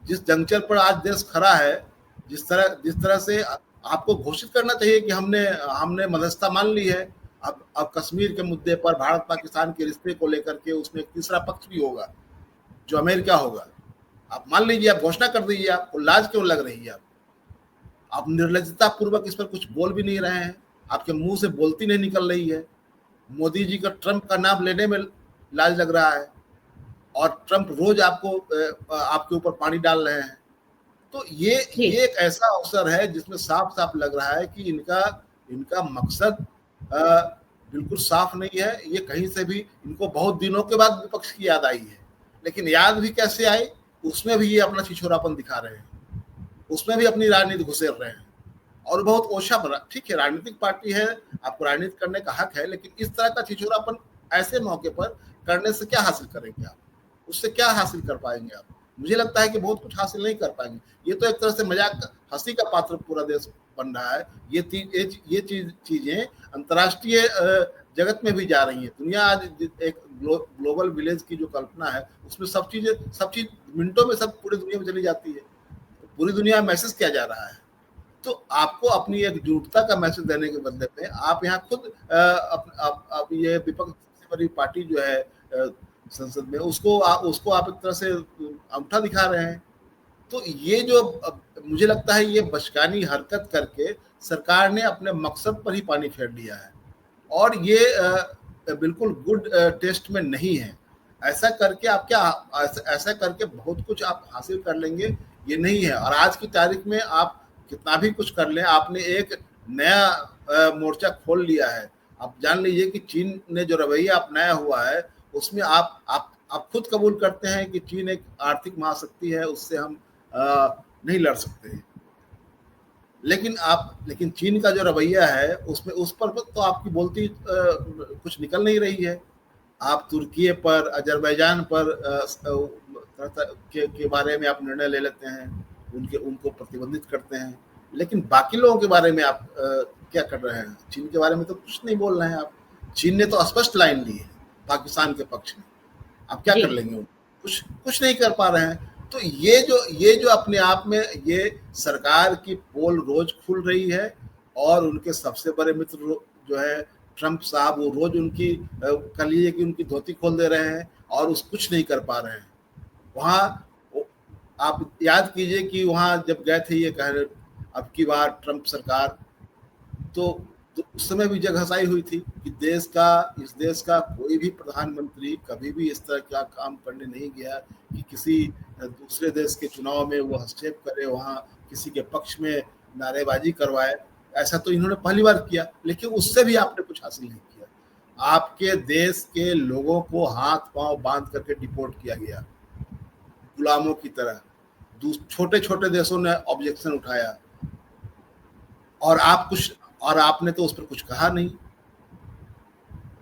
जिस जंक्चर पर आज देश खड़ा है, जिस तरह से आपको घोषित करना चाहिए कि हमने मध्यस्थता मान ली है। अब कश्मीर के मुद्दे पर भारत पाकिस्तान के रिश्ते को लेकर के उसमें एक तीसरा पक्ष भी होगा जो अमेरिका होगा। आप मान लीजिए, आप घोषणा कर दीजिए, आपको लाज क्यों लग रही है? आप निर्लज्जता पूर्वक इस पर कुछ बोल भी नहीं रहे हैं, आपके मुंह से बोलती नहीं निकल रही है। मोदी जी का ट्रंप का नाम लेने में लाज लग रहा है और ट्रंप रोज आपके ऊपर पानी डाल रहे हैं। तो ये एक ऐसा अवसर है जिसमें साफ साफ लग रहा है कि इनका मकसद बिल्कुल साफ नहीं है। ये कहीं से भी, इनको बहुत दिनों के बाद विपक्ष की याद आई है, लेकिन याद भी कैसे आई, उसमें भी ये अपना छिछोरापन दिखा रहे हैं, उसमें भी अपनी राजनीति घुसेर रहे हैं और बहुत ओछा बना। ठीक है, राजनीतिक पार्टी है, आपको राजनीति करने का हक है, लेकिन इस तरह का छिछोरापन ऐसे मौके पर करने से क्या हासिल करेंगे आप? उससे क्या हासिल कर पाएंगे आप? मुझे लगता है कि बहुत कुछ हासिल नहीं कर पाएंगे। ये तो एक तरह से मजाक, हंसी का पात्र पूरा देश बन रहा है। ये चीजें अंतर्राष्ट्रीय जगत में भी जा रही है। दुनिया आज एक ग्लोबल विलेज की जो कल्पना है, उसमें सब चीज मिनटों में सब पूरी दुनिया में चली जाती है। तो पूरी दुनिया में मैसेज किया जा रहा है। तो आपको अपनी एकजुटता का मैसेज देने के बदले में आप यहाँ खुद अब ये विपक्ष सबसे बड़ी पार्टी जो है संसद में, उसको आप एक तरह से अंगूठा दिखा रहे हैं। तो ये जो मुझे लगता है ये बचकानी हरकत करके सरकार ने अपने मकसद पर ही पानी फेर दिया है और ये बिल्कुल गुड टेस्ट में नहीं है। ऐसा करके आप ऐसा करके बहुत कुछ आप हासिल कर लेंगे, ये नहीं है। और आज की तारीख में आप कितना भी कुछ कर लें, आपने एक नया मोर्चा खोल लिया है। आप जान लीजिए कि चीन ने जो रवैया अपनाया हुआ है, उसमें आप खुद कबूल करते हैं कि चीन एक आर्थिक महाशक्ति है, उससे हम नहीं लड़ सकते। लेकिन चीन का जो रवैया है उसमें उस पर तो आपकी बोलती कुछ निकल नहीं रही है। आप तुर्की पर, अजरबैजान पर के बारे में आप निर्णय ले लेते हैं, उनको प्रतिबंधित करते हैं, लेकिन बाकी लोगों के बारे में आप क्या कर रहे हैं? चीन के बारे में तो कुछ नहीं बोल रहे हैं आप। चीन ने तो स्पष्ट लाइन ली है पाकिस्तान के पक्ष में, आप क्या कर लेंगे? कुछ नहीं कर पा रहे हैं। तो ये जो अपने आप में ये सरकार की पोल रोज खुल रही है और उनके सबसे बड़े मित्र जो है ट्रंप साहब, वो रोज उनकी कह लीजिए कि उनकी धोती खोल दे रहे हैं और कुछ नहीं कर पा रहे हैं। वहाँ आप याद कीजिए कि वहाँ जब गए थे ये कह रहे अब की बार ट्रंप सरकार, तो उस समय भी जगहसाई हुई थी कि इस देश का कोई भी प्रधानमंत्री कभी भी इस तरह का काम करने नहीं गया कि किसी दूसरे देश के चुनाव में वो हस्तक्षेप करे, वहाँ किसी के पक्ष में नारेबाजी करवाए। ऐसा तो इन्होंने पहली बार किया, लेकिन उससे भी आपने कुछ हासिल नहीं किया। आपके देश के लोगों को हाथ पांव बांध करके डिपोर्ट किया गया गुलामों की तरह। छोटे छोटे देशों ने ऑब्जेक्शन उठाया और आपने तो उस पर कुछ कहा नहीं।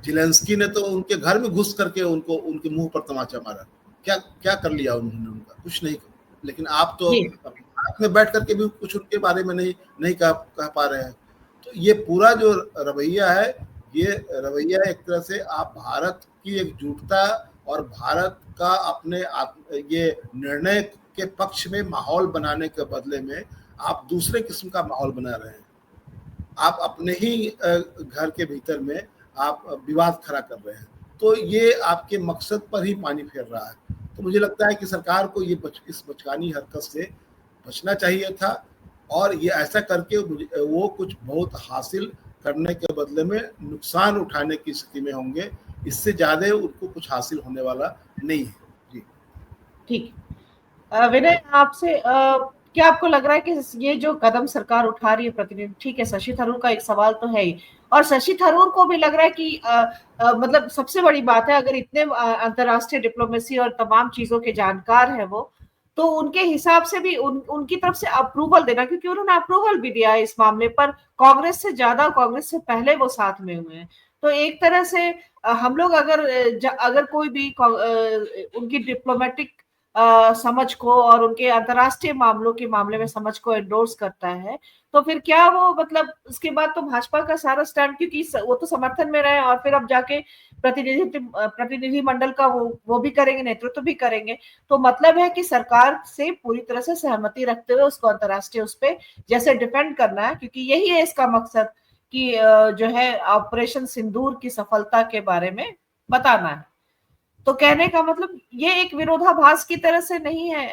जेलेंस्की ने तो उनके घर में घुस करके उनके मुंह पर तमाचा मारा। क्या कर लिया उन्होंने? उनका कुछ नहीं। लेकिन आप तो भारत में बैठ करके भी कुछ उनके बारे में नहीं कह पा रहे हैं। तो ये पूरा जो रवैया है, ये रवैया एक तरह से आप भारत की एकजुटता और भारत का अपने ये निर्णय के पक्ष में माहौल बनाने के बदले में आप दूसरे किस्म का माहौल बना रहे हैं। आप अपने ही घर के भीतर में आप विवाद खड़ा कर रहे हैं। तो ये आपके मकसद पर ही पानी फेर रहा है। तो मुझे लगता है कि सरकार को इस बचकानी हरकत से बचना चाहिए था और ये ऐसा करके वो कुछ बहुत हासिल करने के बदले में नुकसान उठाने की स्थिति में होंगे। इससे ज्यादा उनको कुछ हासिल होने वाला नहीं है। जी ठीक। विनय, आपसे क्या आपको लग रहा है कि ये जो कदम सरकार उठा रही है प्रतिनिधि, ठीक है, शशि थरूर का एक सवाल तो है ही, और शशि थरूर को भी लग रहा है कि मतलब सबसे बड़ी बात है, अगर इतने अंतर्राष्ट्रीय डिप्लोमेसी और तमाम चीजों के जानकार है वो, तो उनके हिसाब से भी उनकी तरफ से अप्रूवल देना, क्योंकि उन्होंने अप्रूवल भी दिया है इस मामले पर, कांग्रेस से ज्यादा, कांग्रेस से पहले वो साथ में हुए हैं। तो एक तरह से हम लोग अगर कोई भी उनकी डिप्लोमेटिक समझ को और उनके अंतर्राष्ट्रीय मामलों के मामले में समझ को एंडोर्स करता है, तो फिर क्या वो मतलब उसके बाद तो भाजपा का सारा स्टैंड, क्योंकि वो तो समर्थन में रहे और फिर अब जाके प्रतिनिधि मंडल का वो भी करेंगे, नेतृत्व भी करेंगे, तो मतलब है कि सरकार से पूरी तरह से सहमति रखते हुए उसको अंतर्राष्ट्रीय उस पे जैसे डिफेंड करना है, क्योंकि यही है इसका मकसद कि जो है ऑपरेशन सिंदूर की सफलता के बारे में बताना है। तो कहने का मतलब ये एक विरोधाभास की तरह से नहीं है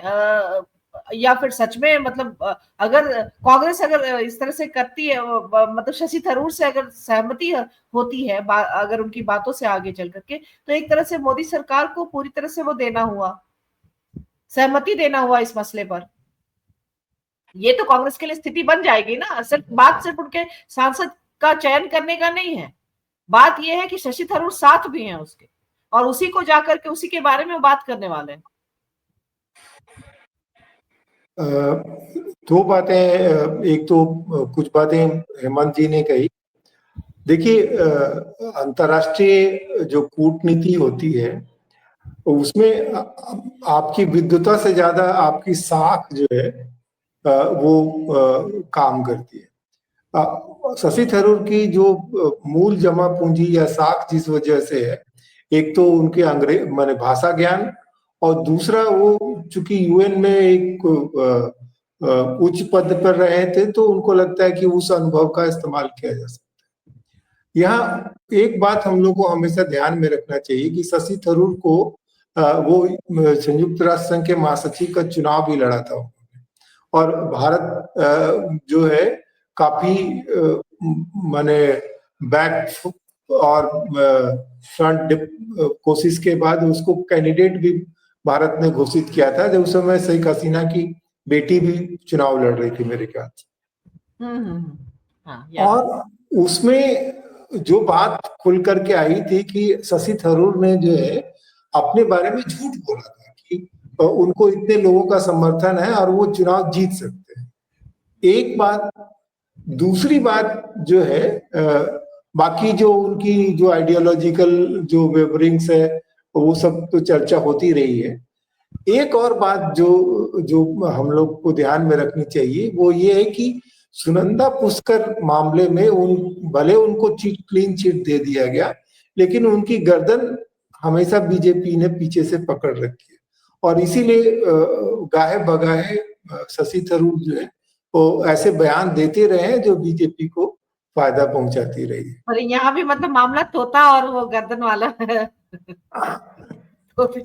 या फिर सच में मतलब अगर कांग्रेस अगर इस तरह से करती है, मतलब शशि थरूर से अगर सहमति होती है अगर उनकी बातों से आगे चल करके, तो एक तरह से मोदी सरकार को पूरी तरह से वो देना हुआ, सहमति देना हुआ इस मसले पर। ये तो कांग्रेस के लिए स्थिति बन जाएगी ना। सिर्फ उनके सांसद का चयन करने का नहीं है, बात यह है कि शशि थरूर साथ भी हैं उसके, और उसी को जाकर के उसी के बारे में बात करने वाले हैं। दो बातें, एक तो कुछ बातें हेमंत जी ने कही। देखिए, अंतर्राष्ट्रीय जो कूटनीति होती है उसमें आपकी विद्वता से ज्यादा आपकी साख जो है वो काम करती है। शशि थरूर की जो मूल जमा पूंजी या साख जिस वजह से है, एक तो उनके अंग्रेज माने भाषा ज्ञान, और दूसरा वो चूंकि यूएन में एक उच्च पद पर रहे थे तो उनको लगता है कि उस अनुभव का इस्तेमाल किया जा सकता है। यहाँ एक बात हम लोग को हमेशा ध्यान में रखना चाहिए कि शशि थरूर को वो संयुक्त राष्ट्र संघ के महासचिव का चुनाव भी लड़ा था, और भारत जो है काफी माने बैक और फ्रंट कोशिश के बाद उसको कैंडिडेट भी भारत ने घोषित किया था, जब उस समय शेख हसीना की बेटी भी चुनाव लड़ रही थी मेरे ख्याल से। और उसमें जो बात खुल करके आई थी कि शशि थरूर ने जो है अपने बारे में झूठ बोला था कि उनको इतने लोगों का समर्थन है और वो चुनाव जीत सकते हैं, एक बात। दूसरी बात जो है, बाकी जो उनकी जो आइडियोलॉजिकल जो वेवरिंग्स है वो सब तो चर्चा होती रही है। एक और बात जो हम लोग को ध्यान में रखनी चाहिए वो ये है कि सुनंदा पुष्कर मामले में भले उनको क्लीन चिट दे दिया गया, लेकिन उनकी गर्दन हमेशा बीजेपी ने पीछे से पकड़ रखी है, और इसीलिए गाहे बगाहे शशि थरूर जो है वो ऐसे बयान देते रहे जो बीजेपी को फायदा पहुंचाती रही है। और यहाँ भी मतलब मामला तोता और वो गर्दन वाला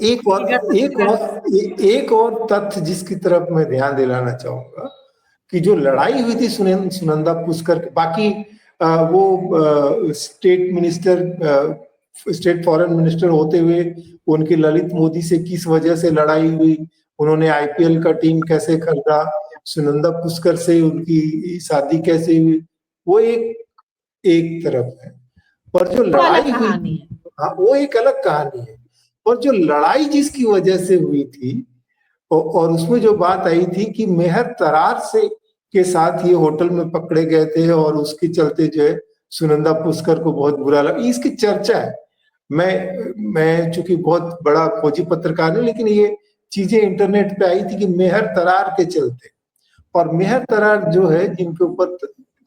एक और तथ्य जिसकी तरफ मैं ध्यान दिलाना चाहूंगा कि जो लड़ाई हुई थी सुनंदा पुष्कर, बाकी वो स्टेट फॉरेन मिनिस्टर होते हुए उनकी ललित मोदी से किस वजह से लड़ाई हुई, उन्होंने आईपीएल का टीम कैसे खरीदा, सुनंदा पुष्कर से उनकी शादी कैसे हुई, वो एक तरफ है। पर जो लड़ाई हुई, हाँ, वो एक अलग कहानी है। और जो लड़ाई जिसकी वजह से हुई थी और उसमें जो बात आई थी कि मेहर तरार से के साथ ये होटल में पकड़े गए थे और उसके चलते जो है सुनंदा पुष्कर को बहुत बुरा लगा, इसकी चर्चा है। मैं चूंकि बहुत बड़ा खोजी पत्रकार हूं, लेकिन ये चीजें इंटरनेट पे आई थी कि मेहर तरार के चलते, और मेहर तरार जो है जिनके ऊपर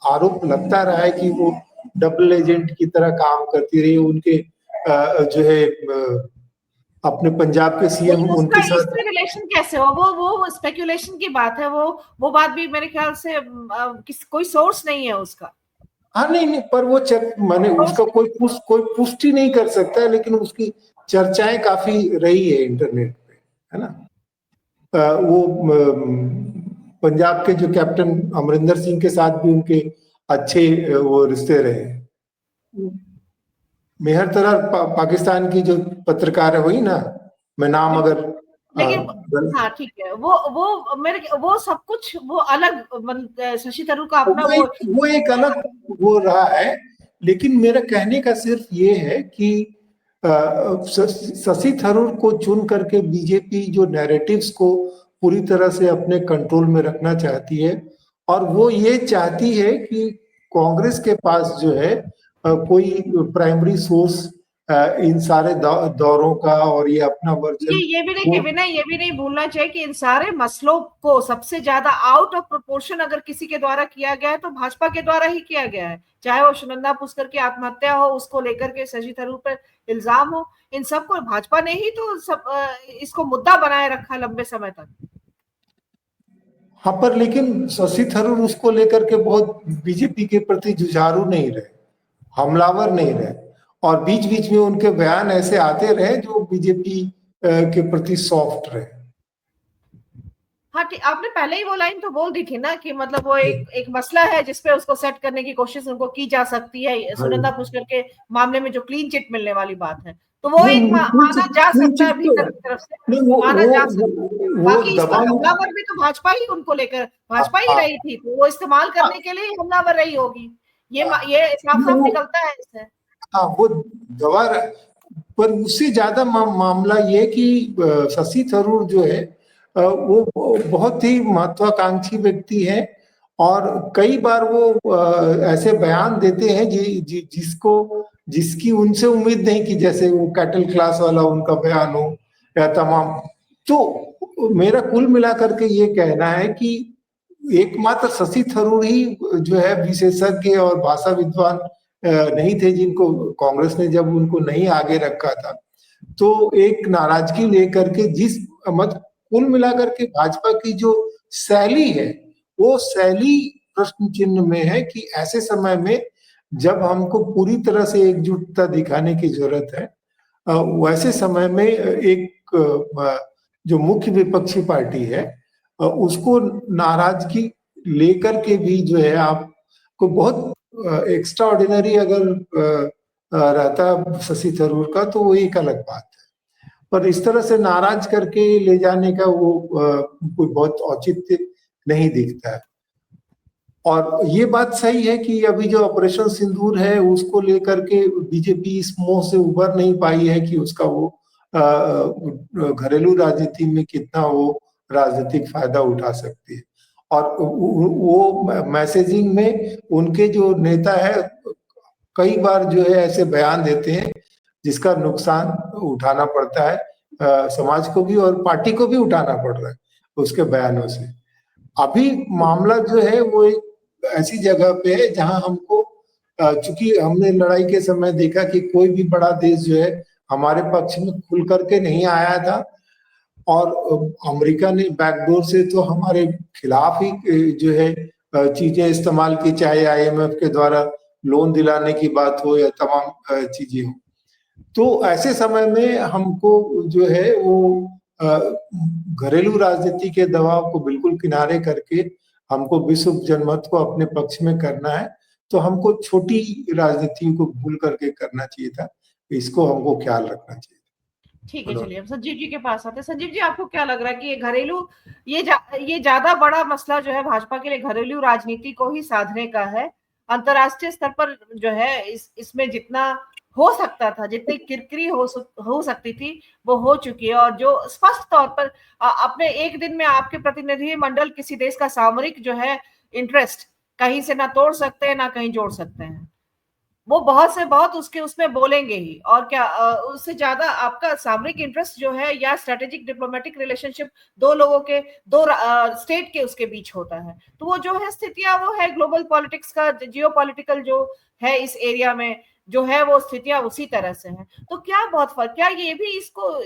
आरोप लगता रहा है कि वो डबल एजेंट की तरह काम करती रही, उनके जो है अपने पंजाब के सीएम उनके साथ रिलेशन कैसे हो, वो स्पेकुलेशन की बात है, वो बात भी मेरे ख्याल से कोई सोर्स नहीं है उसका। हाँ, नहीं, पर वो माने उसका कोई पुष्टि नहीं कर सकता है, लेकिन उसकी चर्चाएं काफी रही है इंटरनेट पे, है ना। वो पंजाब के जो कैप्टन अमरिंदर सिंह के साथ भी उनके अच्छे वो रिश्ते रहे। मेहर तरार पाकिस्तान की जो पत्रकार हुई ना, मैं नाम अगर लेकिन हाँ ठीक है, वो सब कुछ वो अलग शशि थरूर का अपना वो एक अलग वो रहा है। लेकिन मेरा कहने का सिर्फ ये है कि शशि थरूर को चुन करके बीजेपी जो नैरेटिव्स को पूरी तरह से अपने कंट्रोल में रखना चाहती है, और वो ये चाहती है कि कांग्रेस के पास जो है कोई प्राइमरी सोर्स इन सारे दौरों का, और ये अपना वर्जन ये भी नहीं भूलना चाहिए कि इन सारे मसलों को सबसे ज्यादा आउट ऑफ प्रोपोर्शन अगर किसी के द्वारा किया गया है तो भाजपा के द्वारा ही किया गया है। चाहे वो सुनंदा पुष्कर की आत्महत्या हो, उसको लेकर के शशि थरूर पर इल्जाम हो, इन सबको भाजपा ने ही तो इसको मुद्दा बनाए रखा लंबे समय तक। हाँ, पर लेकिन शशि थरूर उसको लेकर के बहुत बीजेपी के प्रति जुझारू नहीं रहे, हमलावर नहीं रहे, और बीच बीच में उनके बयान ऐसे आते रहे जो बीजेपी के प्रति सॉफ्ट रहे। हाँ ठीक, आपने पहले ही वो लाइन तो बोल दी थी ना कि मतलब वो एक मसला है जिसपे उसको सेट करने की कोशिश उनको की जा सकती है, सुनंदा पुष्कर के मामले में जो क्लीन चिट मिलने वाली बात है, तो वो एक माना जा सकता है भीतर की तरफ से, माना जा सकता है। बाकी इस पर हमलावर भी तो भाजपा ही उनको लेकर भाजपा ही रही थी, तो वो इस्तेमाल करने के लिए हमलावर रही होगी, ये साफ साफ निकलता है इससे। हाँ, वो दवा, पर उससे ज्यादा मामला ये कि शशि थरूर जो है वो बहुत ही महत्वाकांक्षी व्यक्ति है, और कई बार वो ऐसे बयान देते हैं जिसकी उनसे उम्मीद नहीं कि जैसे वो कैटल क्लास वाला उनका बयान हो या तमाम। तो मेरा कुल मिलाकर के ये कहना है कि एकमात्र शशि थरूर ही जो है विशेषज्ञ और भाषा विद्वान नहीं थे, जिनको कांग्रेस ने जब उनको नहीं आगे रखा था तो एक नाराजगी लेकर के कुल मिलाकर के भाजपा की जो शैली है वो शैली प्रश्न चिन्ह में है कि ऐसे समय में जब हमको पूरी तरह से एकजुटता दिखाने की जरूरत है, वैसे समय में एक जो मुख्य विपक्षी पार्टी है उसको नाराजगी लेकर के भी जो है आपको बहुत एक्स्ट्रा ऑर्डिनरी अगर रहता शशि थरूर का तो वो एक अलग बात है, पर इस तरह से नाराज करके ले जाने का वो कोई बहुत औचित्य नहीं दिखता है। और ये बात सही है कि अभी जो ऑपरेशन सिंदूर है उसको लेकर के बीजेपी इस मोह से उबर नहीं पाई है कि उसका वो घरेलू राजनीति में कितना वो राजनीतिक फायदा उठा सकती है, और वो मैसेजिंग में उनके जो नेता है कई बार जो है ऐसे बयान देते हैं जिसका नुकसान उठाना पड़ता है समाज को भी और पार्टी को भी उठाना पड़ रहा है उसके बयानों से। अभी मामला जो है वो एक ऐसी जगह पे है जहां हमको चूंकि हमने लड़ाई के समय देखा कि कोई भी बड़ा देश जो है हमारे पक्ष में खुल करके नहीं आया था, और अमेरिका ने बैकडोर से तो हमारे खिलाफ ही जो है चीजें इस्तेमाल की, चाहे IMF के द्वारा लोन दिलाने की बात हो या तमाम चीजें हो। तो ऐसे समय में हमको जो है वो घरेलू राजनीति के दबाव को बिल्कुल किनारे करके हमको विश्व जनमत को अपने पक्ष में करना है, तो हमको छोटी राजनीति को भूल करके करना चाहिए था, इसको हमको ख्याल रखना चाहिए। ठीक है, चलिए हम संजीव जी के पास आते हैं। संजीव जी, आपको क्या लग रहा है कि ये घरेलू ये ज्यादा बड़ा मसला जो है भाजपा के लिए घरेलू राजनीति को ही साधने का है, अंतर्राष्ट्रीय स्तर पर जो है इसमें जितना हो सकता था, जितनी किरकिरी हो सकती थी वो हो चुकी है, और जो स्पष्ट तौर पर अपने एक दिन में आपके प्रतिनिधि मंडल किसी देश का सामरिक जो है इंटरेस्ट कहीं से ना तोड़ सकते हैं ना कहीं जोड़ सकते हैं, वो बहुत से बहुत उसमें बोलेंगे ही, और क्या उससे ज्यादा आपका सामरिक इंटरेस्ट जो है या स्ट्रेटेजिक डिप्लोमेटिक रिलेशनशिप दो लोगों के दो स्टेट के उसके बीच होता है, तो वो जो है स्थितियां वो है ग्लोबल पॉलिटिक्स का जियोपॉलिटिकल जो है इस एरिया में जो है वो स्थितियां उसी तरह से हैं। तो क्या बहुत फर्क, क्या ये भी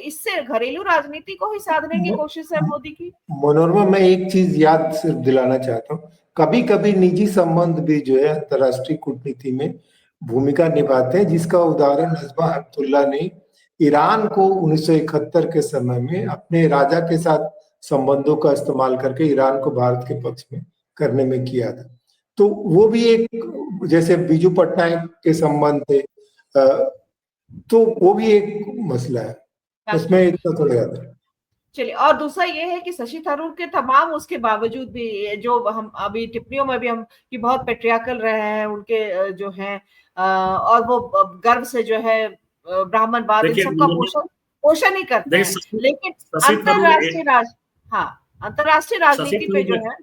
इससे घरेलू राजनीति को ही साधने की कोशिश है मोदी की? मनोरमा, मैं एक चीज याद सिर्फ दिलाना चाहता हूँ, कभी कभी निजी संबंध भी जो है अंतर्राष्ट्रीय कूटनीति में भूमिका निभाते हैं, जिसका उदाहरण नजमा हेपतुल्लाह ने ईरान को 1971 के समय में अपने राजा के साथ संबंधों का इस्तेमाल करके ईरान को भारत के पक्ष में करने में किया था। तो वो भी एक, जैसे बीजू पटनायक के संबंध थे, तो वो भी एक मसला है, उसमें इतना थोड़ा याद है। चलिए, और दूसरा ये है कि शशि थरूर के तमाम उसके बावजूद भी जो हम अभी टिप्पणियों में भी हम कि बहुत पेट्रियार्कल रहे हैं उनके जो हैं, और वो गर्व से जो है ब्राह्मणवाद इन सबका पोषण ही करते हैं, लेकिन अंतरराष्ट्रीय राजनीति पे जो है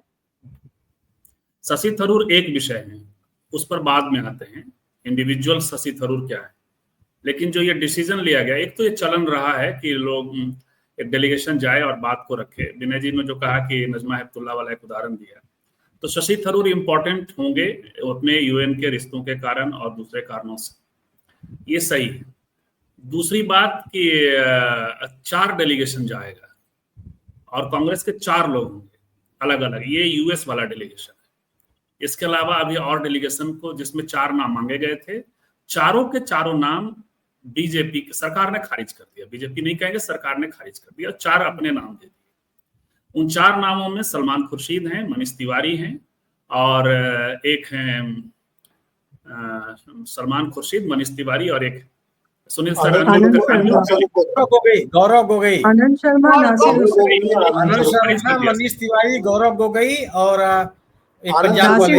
शशि थरूर एक विषय है, उस पर बाद में आते हैं इंडिविजुअल शशि थरूर क्या है। लेकिन जो ये डिसीजन लिया गया, एक तो ये चलन रहा है कि लोग एक डेलीगेशन जाए और बात को रखे। विनय जी ने जो कहा कि नजमा हेपतुल्लाह वाला एक उदाहरण दिया, तो शशि थरूर इंपॉर्टेंट होंगे अपने UN के रिश्तों के कारण और दूसरे कारणों से, ये सही है। दूसरी बात कि 4 डेलीगेशन जाएगा और कांग्रेस के 4 लोग होंगे अलग अलग, ये US वाला डेलीगेशन है। इसके अलावा अभी और डेलीगेशन को जिसमें 4 नाम मांगे गए थे, चारों के चारों नाम बीजेपी सरकार ने खारिज कर दिया। बीजेपी नहीं कहेंगे, सरकार ने खारिज कर दिया, 4 अपने नाम दे दिए। उन 4 नामों में सलमान खुर्शीद हैं, मनीष तिवारी हैं और एक हैं सलमान खुर्शीद, मनीष तिवारी और एक सुनील गौरव गोगोई, आनंद शर्मा, मनीष तिवारी, गौरव गोगोई और एक पंजाब वाले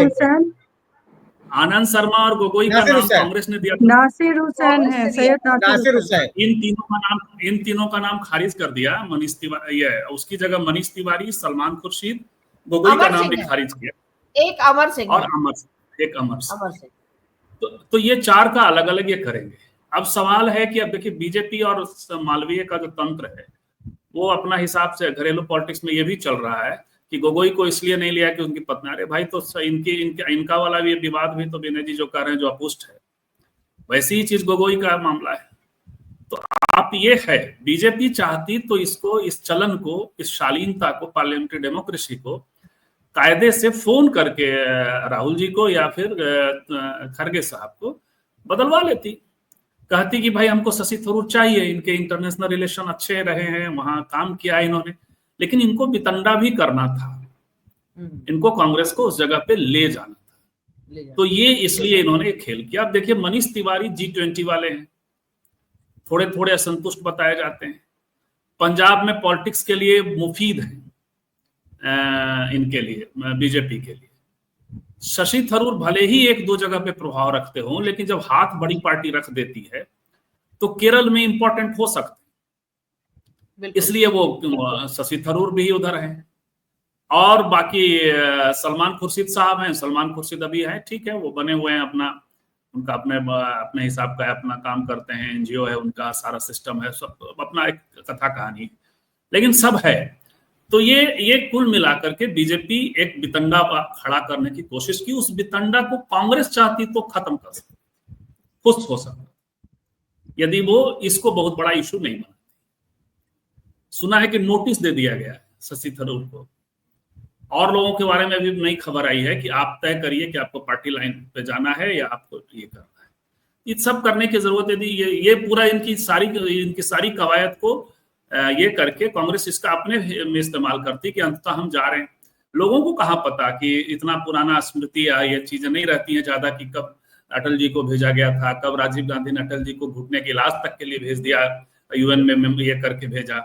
आनंद शर्मा और गोगोई का नाम कांग्रेस ने दिया। नासिर हुसैन है, सैयद नासिर हुसैन। इन तीनों का नाम खारिज कर दिया मनीष तिवारी, उसकी जगह मनीष तिवारी, सलमान खुर्शीद, गोगोई का नाम भी खारिज किया। एक अमर सिंह और अमर सिंह। तो ये 4 का अलग अलग ये करेंगे। अब सवाल है कि अब देखिए बीजेपी और मालवीय का जो तंत्र है वो अपना हिसाब से घरेलू पॉलिटिक्स में ये भी चल रहा है कि गोगोई को इसलिए नहीं लिया कि उनकी पत्नी, अरे भाई तो इनका वाला भी विवाद भी तो विनय जी जो कह रहे हैं जो अपुष्ट है, वैसी ही चीज गोगोई का मामला है। तो आप ये है बीजेपी चाहती तो इसको, इस चलन को, इस शालीनता को, पार्लियामेंट्री डेमोक्रेसी को कायदे से फोन करके राहुल जी को या फिर खड़गे साहब को बदलवा लेती, कहती कि भाई हमको शशि थरूर चाहिए, इनके इंटरनेशनल रिलेशन अच्छे रहे हैं, वहां काम किया इन्होंने, लेकिन इनको बितंडा भी करना था, इनको कांग्रेस को उस जगह पे ले जाना था। तो ये इसलिए इन्होंने खेल किया। अब देखिए मनीष तिवारी G20 वाले हैं, थोड़े थोड़े असंतुष्ट बताए जाते हैं, पंजाब में पॉलिटिक्स के लिए मुफीद हैं इनके लिए, बीजेपी के लिए। शशि थरूर भले ही 1-2 जगह पे प्रभाव रखते हो, लेकिन जब हाथ बड़ी पार्टी रख देती है तो केरल में इंपॉर्टेंट हो सकते, इसलिए वो शशि थरूर भी उधर है। और बाकी सलमान खुर्शीद साहब हैं, सलमान खुर्शीद अभी है, ठीक है, वो बने हुए हैं, उनका अपने हिसाब का अपना काम करते हैं, एनजीओ है उनका, सारा सिस्टम है, सब अपना एक कथा कहानी, लेकिन सब है। तो ये कुल मिलाकर के बीजेपी एक बितंडा खड़ा करने की कोशिश की। उस बितंडा को कांग्रेस चाहती तो खत्म कर सकती, खुश हो सकती, यदि वो इसको बहुत बड़ा इशू नहीं मानती। सुना है कि नोटिस दे दिया गया है शशि थरूर को, और लोगों के बारे में भी नई खबर आई है कि आप तय करिए कि आपको पार्टी लाइन पे जाना है या आपको ये करना है। ये सब करने की जरूरत है। ये पूरा इनकी सारी कवायद को ये करके कांग्रेस इसका अपने में इस्तेमाल करती कि अंततः हम जा रहे हैं। लोगों को कहाँ पता कि इतना पुराना स्मृति या ये चीजें नहीं रहती हैं ज्यादा, कि कब अटल जी को भेजा गया था, कब राजीव गांधी ने अटल जी को घुटने के इलाज तक के लिए भेज दिया, यूएन में ये करके भेजा,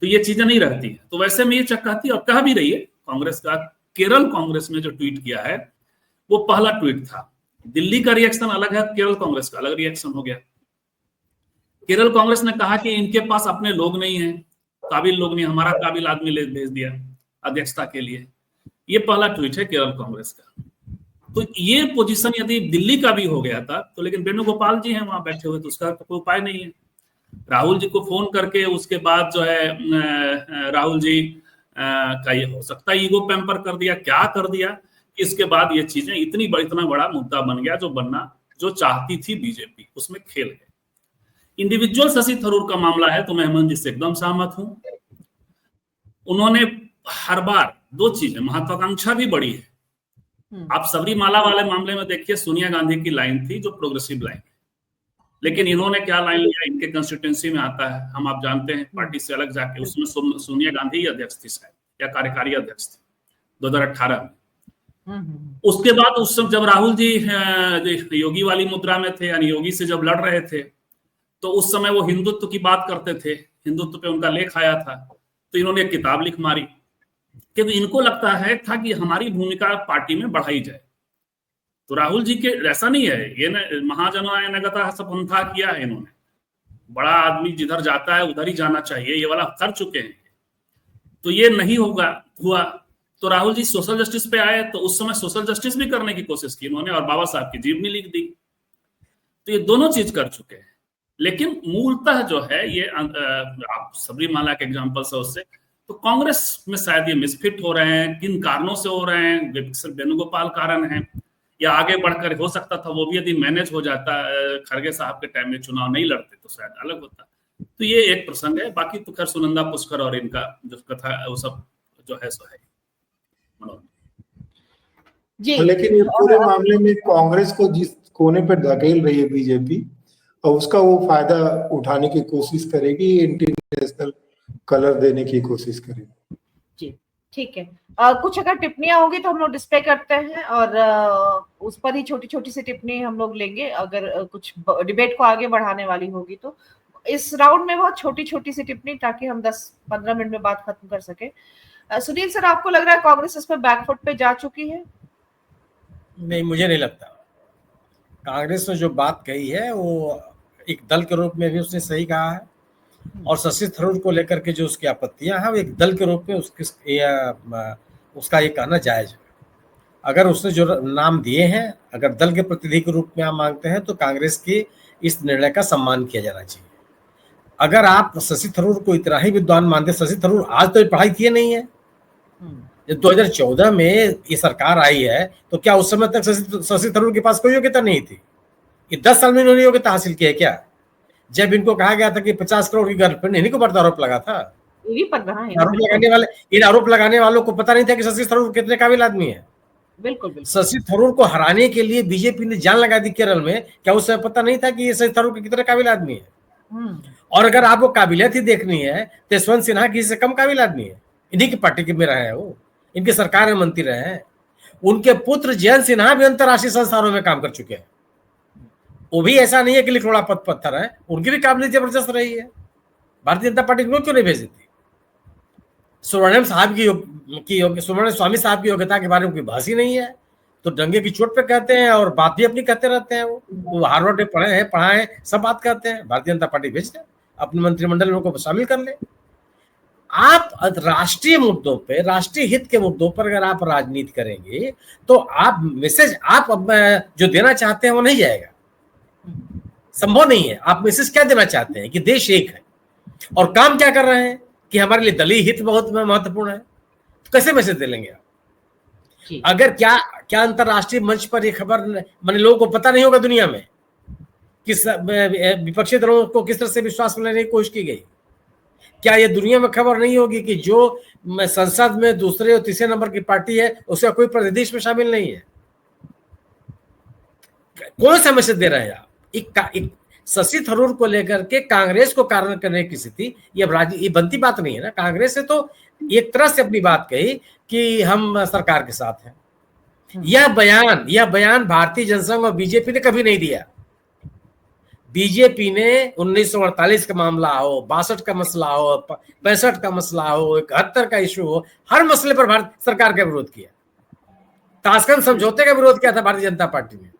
तो ये चीजें नहीं रहती है। तो वैसे में ये चक्काती, और कह भी रही है कांग्रेस का, केरल कांग्रेस ने जो ट्वीट किया है वो पहला ट्वीट था। दिल्ली का रिएक्शन अलग है, केरल कांग्रेस का अलग रिएक्शन हो गया। केरल कांग्रेस ने कहा कि इनके पास अपने लोग नहीं हैं, काबिल लोग नहीं, हमारा काबिल आदमी भेज दिया अध्यक्षता के लिए। ये पहला ट्वीट है केरल कांग्रेस का। तो ये पोजीशन यदि दिल्ली का भी हो गया था तो, लेकिन वेणुगोपाल जी हैं वहां बैठे हुए, तो उसका कोई उपाय नहीं है। राहुल जी को फोन करके उसके बाद जो है राहुल जी का ये हो सकता है ईगो पैम्पर कर दिया, क्या कर दिया, इसके बाद ये चीजें इतना बड़ा मुद्दा बन गया, जो बनना जो चाहती थी बीजेपी, उसमें खेल गए। इंडिविजुअल शशि थरूर का मामला है तो मैं हेमंत जी से एकदम सहमत हूं। उन्होंने हर बार 2 चीजें, महत्वाकांक्षा भी बड़ी है। आप सबरीमाला वाले मामले में देखिए, सोनिया गांधी की लाइन थी जो प्रोग्रेसिव लाइन, लेकिन इन्होंने क्या लाइन लिया, इनके कंस्टिट्यूंसी में आता है, हम आप जानते हैं, पार्टी से अलग जाके, उसमें सोनिया गांधी ही अध्यक्ष थी शायद, या कार्यकारी अध्यक्ष थी 2018 में। उसके बाद उस समय जब राहुल जी योगी वाली मुद्रा में थे, यानी योगी से जब लड़ रहे थे, तो उस समय वो हिंदुत्व की बात करते थे, हिंदुत्व पे उनका लेख आया था, तो इन्होंने एक किताब लिख मारी, क्योंकि इनको लगता है था कि हमारी भूमिका पार्टी में बढ़ाई जाए। तो राहुल जी के ऐसा नहीं है, ये महाजनायनगता सपंथा किया है इन्होंने, बड़ा आदमी जिधर जाता है उधर ही जाना चाहिए, ये वाला कर चुके हैं। तो ये नहीं हुआ तो राहुल जी सोशल जस्टिस पे आए, तो उस समय सोशल जस्टिस भी करने की कोशिश की इन्होंने, और बाबा साहब की जीवनी लिख दी। तो ये दोनों चीज कर चुके हैं, लेकिन मूलतः जो है ये आप सबरीमाला के एग्जाम्पल से उससे, तो कांग्रेस में शायद ये मिसफिट हो रहे हैं। किन कारणों से हो रहे हैं, सिर्फ वेणुगोपाल कारण है, या आगे बढ़कर हो सकता था वो भी यदि मैनेज हो जाता, खड़गे साहब के टाइम में चुनाव नहीं लड़ते तो शायद अलग होता। तो ये एक प्रसंग है। बाकी तो खैर सुनंदा पुष्कर और इनका जो कथा है वो सब जो है सो है जी। लेकिन ये पूरे मामले में कांग्रेस को जिस कोने पर धकेल रही है बीजेपी, और उसका वो फायदा उठाने की कोशिश करेगी, इंटरनेशनल कलर देने की कोशिश करेगी। जी। ठीक है। कुछ अगर टिप्पणियां होगी तो हम लोग डिस्प्ले करते हैं और उस पर ही छोटी छोटी सी टिप्पणी हम लोग लेंगे, अगर कुछ डिबेट को आगे बढ़ाने वाली होगी तो। इस राउंड में बहुत छोटी छोटी सी टिप्पणी, ताकि हम 10-15 मिनट में बात खत्म कर सके। सुनील सर, आपको लग रहा है कांग्रेस इस पर बैकफुट पे जा चुकी है? नहीं, मुझे नहीं लगता। कांग्रेस ने जो बात कही है वो एक दल के रूप में भी उसने सही कहा है, और शशि थरूर को लेकर के जो उसकी आपत्तियां हैं वो एक दल के रूप में उसका ये कहना जायज है। अगर उसने जो नाम दिए हैं, अगर दल के प्रतिनिधि के रूप में आप मांगते हैं तो कांग्रेस के इस निर्णय का सम्मान किया जाना चाहिए। अगर आप शशि थरूर को इतना ही विद्वान मानते, शशि थरूर आज तो पढ़ाई किए नहीं है। जब 2014 में ये सरकार आई है तो क्या उस समय तक शशि थरूर के पास कोई योग्यता नहीं थी? ये 10 साल में इन्होंने योग्यता हासिल की है क्या? जब इनको कहा गया था कि 50 करोड़ की गर्लफ्रेंड, इन्हीं को बढ़ता आरोप लगा था। आरोप लगाने वालों को पता नहीं था कि शशि थरूर कितने काबिल आदमी है। बिल्कुल। शशि थरूर को हराने के लिए बीजेपी ने जान लगा दी केरल में। क्या उस समय पता नहीं था कि ये शशि थरूर कितने काबिल आदमी है? और अगर आपको काबिलियत ही देखनी है तो यशवंत सिन्हा किसी से कम काबिल आदमी है। इन्हीं की पार्टी के में रहे हैं, वो इनकी सरकार में मंत्री रहे हैं। उनके पुत्र जयंत सिन्हा भी अंतरराष्ट्रीय संस्थानों में काम कर चुके हैं। वो भी ऐसा नहीं है कि लिखोड़ा पत्थर है, उनकी भी काबिलियत जबरदस्त रही है। भारतीय जनता पार्टी को क्यों नहीं भेज देती? सुब्रमण्यम स्वामी साहब की योग्यता के बारे में कोई बहस ही नहीं है, तो डंगे की चोट पे कहते हैं और बात भी अपनी कहते रहते हैं। वो हार्वर्ड में पढ़े हैं, पढ़ाए, सब बात कहते हैं। भारतीय जनता पार्टी भेज दे, अपने मंत्रिमंडल में उनको शामिल कर ले। आप राष्ट्रीय मुद्दों पे, राष्ट्रीय हित के मुद्दों पर अगर आप राजनीति करेंगे तो आप मैसेज आप जो देना चाहते हैं वो नहीं जाएगा, संभव नहीं है। आप मैसेज क्या देना चाहते हैं? कि देश एक है, और काम क्या कर रहे हैं कि हमारे लिए दलीय हित बहुत महत्वपूर्ण है। तो कैसे मैसेज दे लेंगे आप? अगर क्या अंतरराष्ट्रीय मंच पर ये खबर माने लोगों को पता नहीं होगा दुनिया में कि विपक्षी दलों को किस तरह से विश्वास में लेने की कोशिश की गई? क्या ये दुनिया में खबर नहीं होगी कि जो संसद में दूसरे और तीसरे नंबर की पार्टी है उसका कोई प्रतिनिधि इसमें शामिल नहीं है? कौन सा मैसेज दे रहे हैं आप? एक शशि थरूर को लेकर के कांग्रेस को कारण करने की स्थिति, ये बनती बात नहीं है ना। कांग्रेस ने तो एक तरह से अपनी बात कही कि हम सरकार के साथ हैं। यह बयान भारतीय जनसंघ और बीजेपी ने कभी नहीं दिया। बीजेपी ने 1948 का मामला हो, 62 का मसला हो, 65 का मसला हो, 71 का इशू हो, हर मसले पर भारत सरकार का विरोध किया। ताशकंद समझौते का विरोध किया था भारतीय जनता पार्टी ने।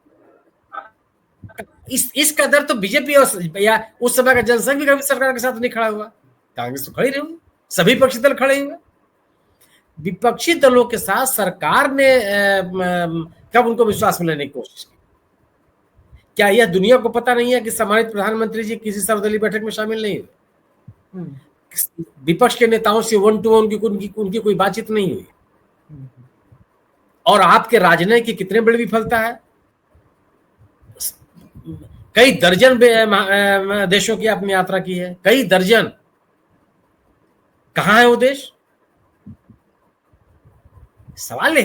इस कदर तो बीजेपी या उस समय का जनसंघ भी कभी सरकार के साथ नहीं खड़ा हुआ। कांग्रेस तो खड़ी रही, सभी विपक्षी दल खड़े हुए। विपक्षी दलों के साथ सरकार ने कब उनको विश्वास में लेने की कोशिश की? क्या यह दुनिया को पता नहीं है कि सम्मानित प्रधानमंत्री जी किसी सर्वदलीय बैठक में शामिल नहीं हुए? विपक्ष के नेताओं से 1-to-1 उनकी कोई बातचीत नहीं हुई। और आपके राजनयिक की कितने बड़ी विफलता है। कई दर्जन देशों की आपने यात्रा की है, कई दर्जन। कहां है वो देश? सवाल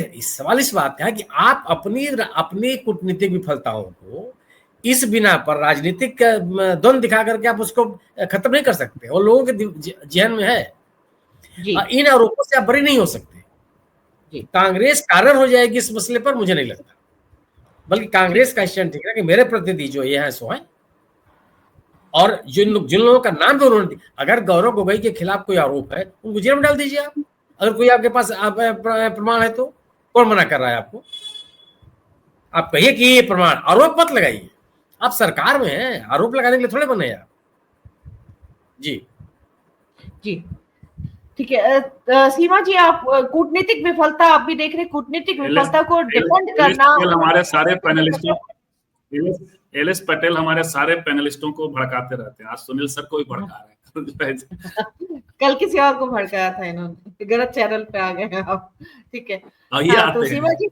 इस बात का है कि आप अपनी कूटनीतिक विफलताओं को इस बिना पर राजनीतिक द्वंद दिखा करके आप उसको खत्म नहीं कर सकते। और लोगों के जहन में है, इन आरोपों से आप बरी नहीं हो सकते। कांग्रेस कारण हो जाएगी इस मसले पर, मुझे नहीं लगता। बल्कि कांग्रेस का स्टैंड ठीक है कि मेरे प्रतिनिधि जो ये हैं सो हैं, और जिन लोगों का नाम भी उन्होंने, अगर गौरव गोगोई के खिलाफ कोई आरोप है उनको जेल में डाल दीजिए आप। अगर कोई आपके पास प्रमाण है तो कौन मना कर रहा है आपको? आप कहिए कि ये प्रमाण, आरोप मत लगाइए। आप सरकार में हैं, आरोप लगाने के लिए थोड़े बने आप। जी ठीक है। सीमा जी, आप कूटनीतिक विफलता आप भी देख रहे हैं, कूटनीतिक विफलता को डिफेंड करना। हमारे सारे पैनलिस्टों, एलएस पटेल हमारे सारे पैनलिस्टों को भड़काते रहते हैं। आज सुनील सर को भी भड़का रहे हैं। कल किसी और को भड़काया था इन्होंने, गलत चैनल पे आ गए आप। ठीक है। ये आते हैं, सीमा जी,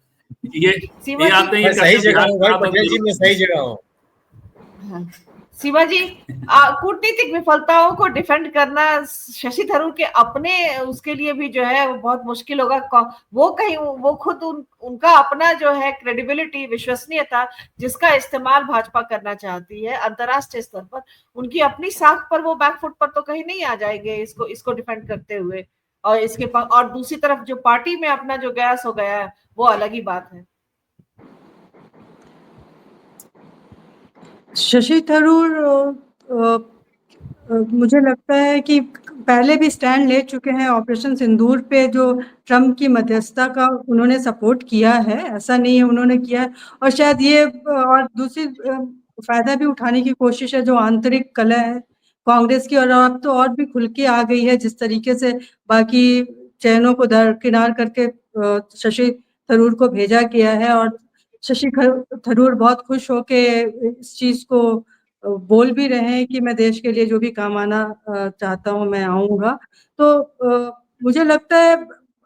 ये आते हैं, सही जगह पटेल जी, मैं सही जगह हूँ। सीमा जी, कूटनीतिक विफलताओं को डिफेंड करना शशि थरूर के अपने उसके लिए भी जो है वो बहुत मुश्किल होगा। वो खुद उनका अपना जो है क्रेडिबिलिटी, विश्वसनीयता, जिसका इस्तेमाल भाजपा करना चाहती है अंतर्राष्ट्रीय स्तर पर, उनकी अपनी साख पर वो बैकफुट पर तो कहीं नहीं आ जाएंगे इसको डिफेंड करते हुए। और और दूसरी तरफ जो पार्टी में अपना जो गैस हो गया है वो अलग ही बात है। शशि थरूर मुझे लगता है कि पहले भी स्टैंड ले चुके हैं ऑपरेशन सिंदूर पे, जो ट्रम्प की मध्यस्थता का उन्होंने सपोर्ट किया है, ऐसा नहीं है उन्होंने किया है। और शायद ये और दूसरी फायदा भी उठाने की कोशिश है जो आंतरिक कलह है कांग्रेस की, और अब तो और भी खुल के आ गई है जिस तरीके से बाकी चयनों को दरकिनार करके शशि थरूर को भेजा गया है। और शशि थरूर बहुत खुश होके इस चीज को बोल भी रहे हैं कि मैं देश के लिए जो भी काम आना चाहता हूं मैं आऊंगा। तो मुझे लगता है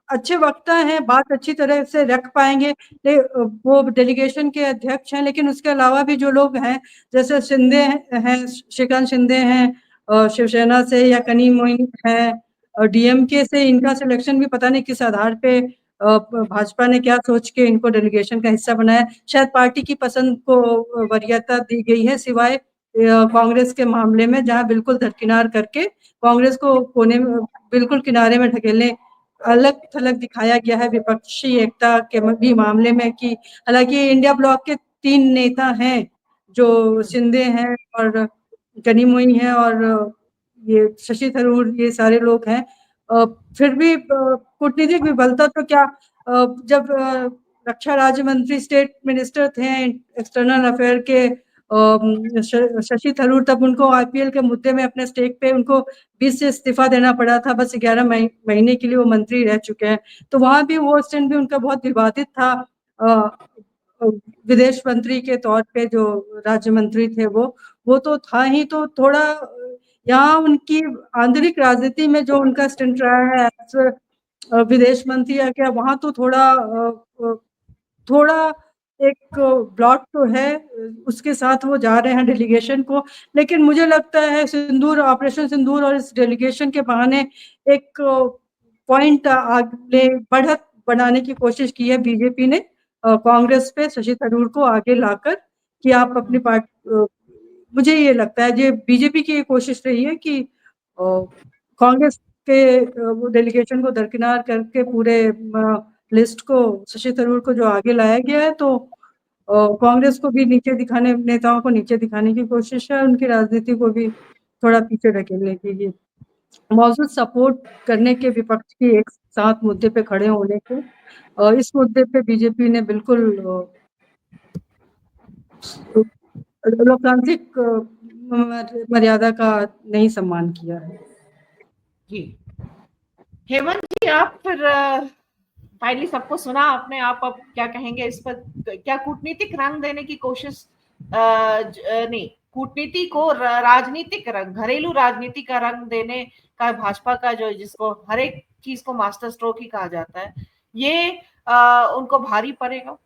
अच्छे वक्ता हैं, बात अच्छी तरह से रख पाएंगे। वो डेलीगेशन के अध्यक्ष हैं, लेकिन उसके अलावा भी जो लोग हैं जैसे शिंदे हैं, श्रीकांत शिंदे हैं शिवसेना से, या कनी मोइन है और डीएमके से, इनका सिलेक्शन भी पता नहीं किस आधार पे भाजपा ने क्या सोच के इनको डेलीगेशन का हिस्सा बनाया। शायद पार्टी की पसंद को वरीयता दी गई है, सिवाय कांग्रेस के मामले में जहां बिल्कुल दरकिनार करके कांग्रेस को कोने में बिल्कुल किनारे में ढकेलने अलग थलग दिखाया गया है विपक्षी एकता के भी मामले में। कि हालांकि इंडिया ब्लॉक के 3 नेता हैं जो शिंदे हैं और गनी मोइन है और ये शशि थरूर, ये सारे लोग हैं। फिर भी कूटनीतिक विफलता तो क्या, जब रक्षा राज्य मंत्री स्टेट मिनिस्टर थे एक्सटर्नल अफेयर के शशि थरूर, तब उनको आईपीएल के मुद्दे में अपने स्टेक पे उनको 20 से इस्तीफा देना पड़ा था, बस 11 महीने के लिए वो मंत्री रह चुके हैं। तो वहां भी वो स्टैंड भी उनका बहुत विवादित था। विदेश मंत्री के तौर पे जो राज्य मंत्री थे वो तो था ही। तो थोड़ा यहाँ उनकी आंतरिक राजनीति में जो उनका स्टैंड रहा है विदेश मंत्री या क्या, वहां तो थोड़ा एक ब्लॉट तो है, उसके साथ वो जा रहे हैं डेलीगेशन को। लेकिन मुझे लगता है सिंदूर, ऑपरेशन सिंदूर और इस डेलीगेशन के बहाने एक पॉइंट आगे बढ़त बनाने की कोशिश की है बीजेपी ने कांग्रेस पे शशि थरूर को आगे लाकर, कि आप अपनी पार्टी, मुझे ये लगता है ये बीजेपी की कोशिश रही है कि कांग्रेस के डेलीगेशन को दरकिनार करके पूरे लिस्ट को शशि थरूर को जो आगे लाया गया है, तो कांग्रेस को भी नीचे दिखाने, नेताओं को नीचे दिखाने की कोशिश है, उनकी राजनीति को भी थोड़ा पीछे ढकेलने की मौजूद सपोर्ट करने के विपक्ष की एक साथ मुद्दे पे खड़े होने के। इस मुद्दे पे बीजेपी ने बिल्कुल लोकतांत्रिक मर्यादा का नहीं सम्मान किया है। जी हेमंत जी, आप फिर फाइनली सबको सुना आपने, आप अब क्या कहेंगे इस पर? क्या कूटनीतिक रंग देने की कोशिश, नहीं, कूटनीति को राजनीतिक रंग, घरेलू राजनीति का रंग देने का भाजपा का जो, जिसको हर एक चीज को मास्टर स्ट्रोक ही कहा जाता है, ये उनको भारी पड़ेगा,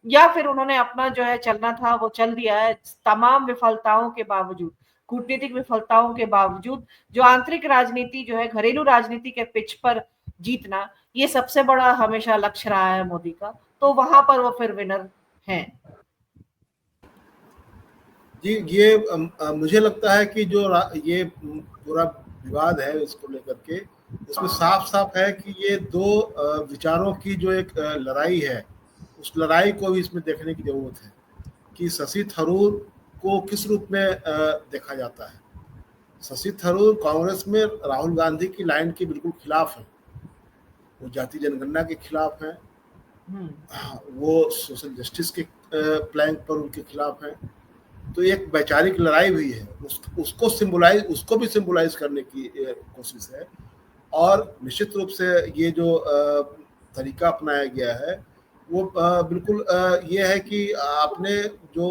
या फिर उन्होंने अपना जो है चलना था वो चल दिया है तमाम विफलताओं के बावजूद, कूटनीतिक विफलताओं के बावजूद? जो आंतरिक राजनीति जो है, घरेलू राजनीति के पिच पर जीतना, ये सबसे बड़ा हमेशा लक्ष्य रहा है मोदी का, तो वहां पर वो फिर विनर हैं। जी, ये मुझे लगता है कि जो ये पूरा विवाद है इसको लेकर के, इसमें साफ साफ है कि ये दो विचारों की जो एक लड़ाई है, उस लड़ाई को भी इसमें देखने की जरूरत है कि शशि थरूर को किस रूप में देखा जाता है। शशि थरूर कांग्रेस में राहुल गांधी की लाइन के बिल्कुल खिलाफ है, वो जाति जनगणना के खिलाफ है, वो सोशल जस्टिस के प्लान पर उनके खिलाफ है। तो एक वैचारिक लड़ाई भी है, उसको भी सिंबलाइज करने की कोशिश है। और निश्चित रूप से ये जो तरीका अपनाया गया है वो बिल्कुल ये है कि आपने जो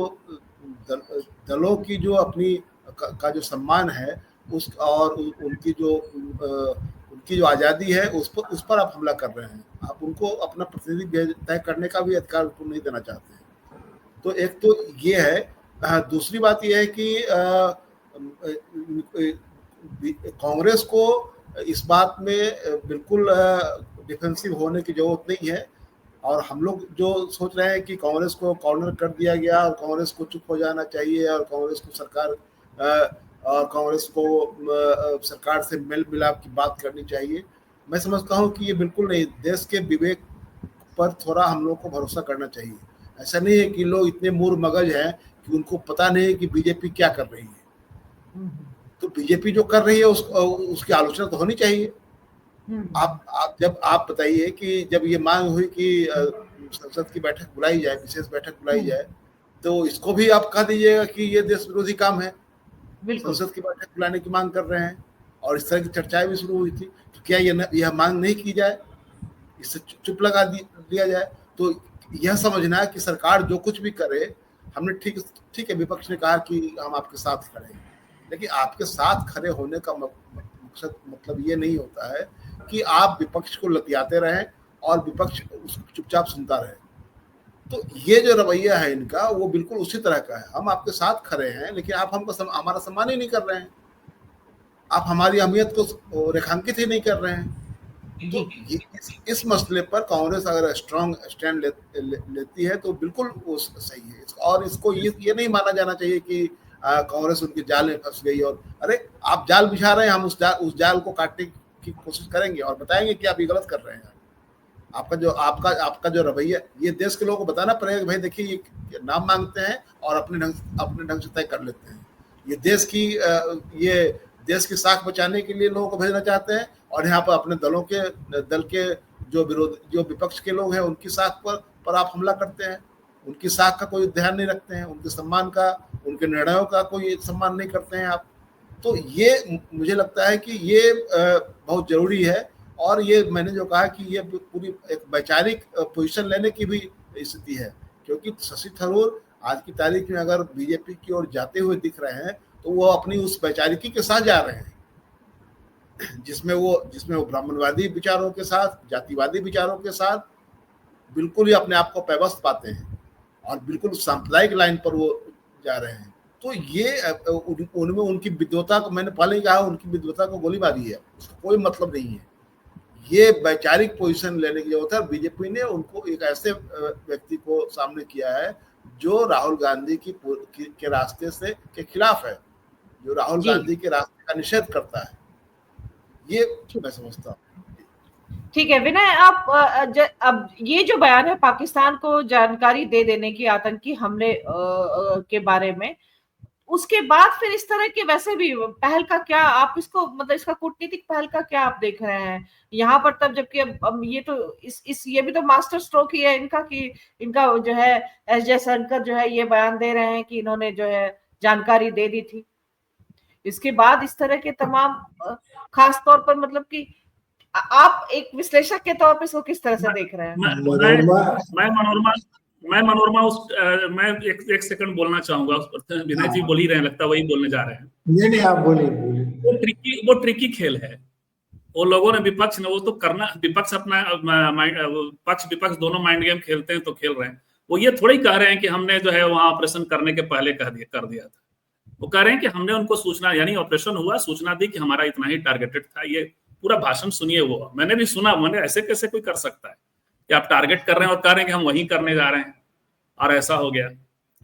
दलों की जो अपनी का जो सम्मान है उस और उनकी जो आज़ादी है उस पर आप हमला कर रहे हैं। आप उनको अपना प्रतिनिधि तय करने का भी अधिकार उनको नहीं देना चाहते हैं। तो एक तो ये है। दूसरी बात यह है कि कांग्रेस को इस बात में बिल्कुल डिफेंसिव होने की जरूरत नहीं है। और हम लोग जो सोच रहे हैं कि कांग्रेस को कॉर्नर कर दिया गया और कांग्रेस को चुप हो जाना चाहिए और कांग्रेस को सरकार से मेल मिलाप की बात करनी चाहिए, मैं समझता हूँ कि ये बिल्कुल नहीं, देश के विवेक पर थोड़ा हम लोग को भरोसा करना चाहिए। ऐसा नहीं है कि लोग इतने मूर्ख मगज हैं कि उनको पता नहीं है कि बीजेपी क्या कर रही है। तो बीजेपी जो कर रही है उसकी आलोचना तो होनी चाहिए। आप जब आप बताइए कि जब ये मांग हुई कि संसद की बैठक बुलाई जाए, विशेष बैठक बुलाई जाए, तो इसको भी आप कह दीजिएगा कि ये देश विरोधी काम है। संसद की बैठक बुलाने की मांग कर रहे हैं और इस तरह की चर्चाएं भी शुरू हुई थी, तो क्या यह मांग नहीं की जाए, इससे चुप लगा दिया जाए? तो यह समझना है कि सरकार जो कुछ भी करे, हमने ठीक है, विपक्ष ने कहा कि हम आपके साथ खड़े हैं, लेकिन आपके साथ खड़े होने का मकसद मतलब ये नहीं होता है कि आप विपक्ष को लतियाते रहें और विपक्ष उसको चुपचाप सुनता रहे। तो ये जो रवैया है इनका, वो बिल्कुल उसी तरह का है। हम आपके साथ खड़े हैं, लेकिन आप हमारा सम्मान ही नहीं कर रहे हैं, आप हमारी अहमियत को रेखांकित ही नहीं कर रहे हैं। तो इस मसले पर कांग्रेस अगर स्ट्रांग स्टैंड लेती है तो बिल्कुल वो सही है। और इसको ये नहीं माना जाना चाहिए कि कांग्रेस उनके जाल में फंस गई और अरे आप जाल बिछा रहे हैं, हम उस जाल को काटने की कोशिश करेंगे और बताएंगे कि आप ये गलत कर रहे हैं। आपका जो रवैया, ये देश के लोगों को बताना पड़ेगा। भाई देखिए, ये नाम मांगते हैं और अपने ढंग से तय कर लेते हैं। ये देश की साख बचाने के लिए लोगों को भेजना चाहते हैं और यहाँ पर अपने दल के जो विपक्ष के लोग हैं उनकी साख पर आप हमला करते हैं। उनकी साख का कोई ध्यान नहीं रखते हैं, उनके सम्मान का, उनके निर्णयों का कोई सम्मान नहीं करते हैं आप। तो ये मुझे लगता है कि ये बहुत जरूरी है। और ये मैंने जो कहा कि ये पूरी एक वैचारिक पोजीशन लेने की भी स्थिति है, क्योंकि शशि थरूर आज की तारीख में अगर बीजेपी की ओर जाते हुए दिख रहे हैं तो वो अपनी उस वैचारिकी के साथ जा रहे हैं जिसमें वो ब्राह्मणवादी विचारों के साथ, जातिवादी विचारों के साथ बिल्कुल ही अपने आप को पैबस्त पाते हैं और बिल्कुल सांप्रदायिक लाइन पर वो जा रहे हैं। तो ये उनमें उनकी विद्वता को, मैंने पहले ही कहा, उनकी विद्वता को गोली मारी है, उसका कोई मतलब नहीं है। ये वैचारिक पोजीशन लेने की जरूरत है। बीजेपी ने उनको एक ऐसे व्यक्ति को सामने किया है जो राहुल गांधी के रास्ते से के खिलाफ है, जो राहुल गांधी के रास्ते का निषेध करता है। ये मैं समझता हूँ। ठीक है विनय, आप अब ये जो बयान है पाकिस्तान को जानकारी दे देने की आतंकी हमले के बारे में, उसके बाद फिर इस तरह के वैसे भी पहल का क्या आप इसको, मतलब इसका कूटनीतिक पहल का क्या आप देख रहे हैं यहाँ पर? तब जबकि अब ये तो ये भी तो मास्टर स्ट्रोक ही है इनका कि इनका जो है एस जयशंकर जो है ये बयान दे रहे हैं कि इन्होंने जो है जानकारी दे दी थी। इसके बाद इस तरह के तमाम खास तौर पर, मतलब कि आप एक विश्लेषक के तौर पर इसको किस तरह से देख रहे हैं? मैं एक सेकंड बोलना चाहूंगा उस पर। विनय जी बोल ही रहे हैं, लगता है वही बोलने जा रहे हैं। नहीं आप बोलिए। वो ट्रिकी खेल है। वो लोगों ने, विपक्ष ने, वो तो करना, विपक्ष अपना पक्ष विपक्ष दोनों माइंड गेम खेलते हैं तो खेल रहे हैं। वो ये थोड़ी कह रहे हैं कि हमने जो है वहां ऑपरेशन करने के पहले कर दिया था। वो कह रहे हैं कि हमने उनको सूचना, यानी ऑपरेशन हुआ, सूचना दी कि हमारा इतना ही टारगेटेड था। ये पूरा भाषण सुनिए, वो मैंने भी सुना। मैंने ऐसे कैसे कोई कर सकता है कि आप टारगेट कर रहे हैं और कह रहे हैं कि हम वही करने जा रहे हैं और ऐसा हो गया।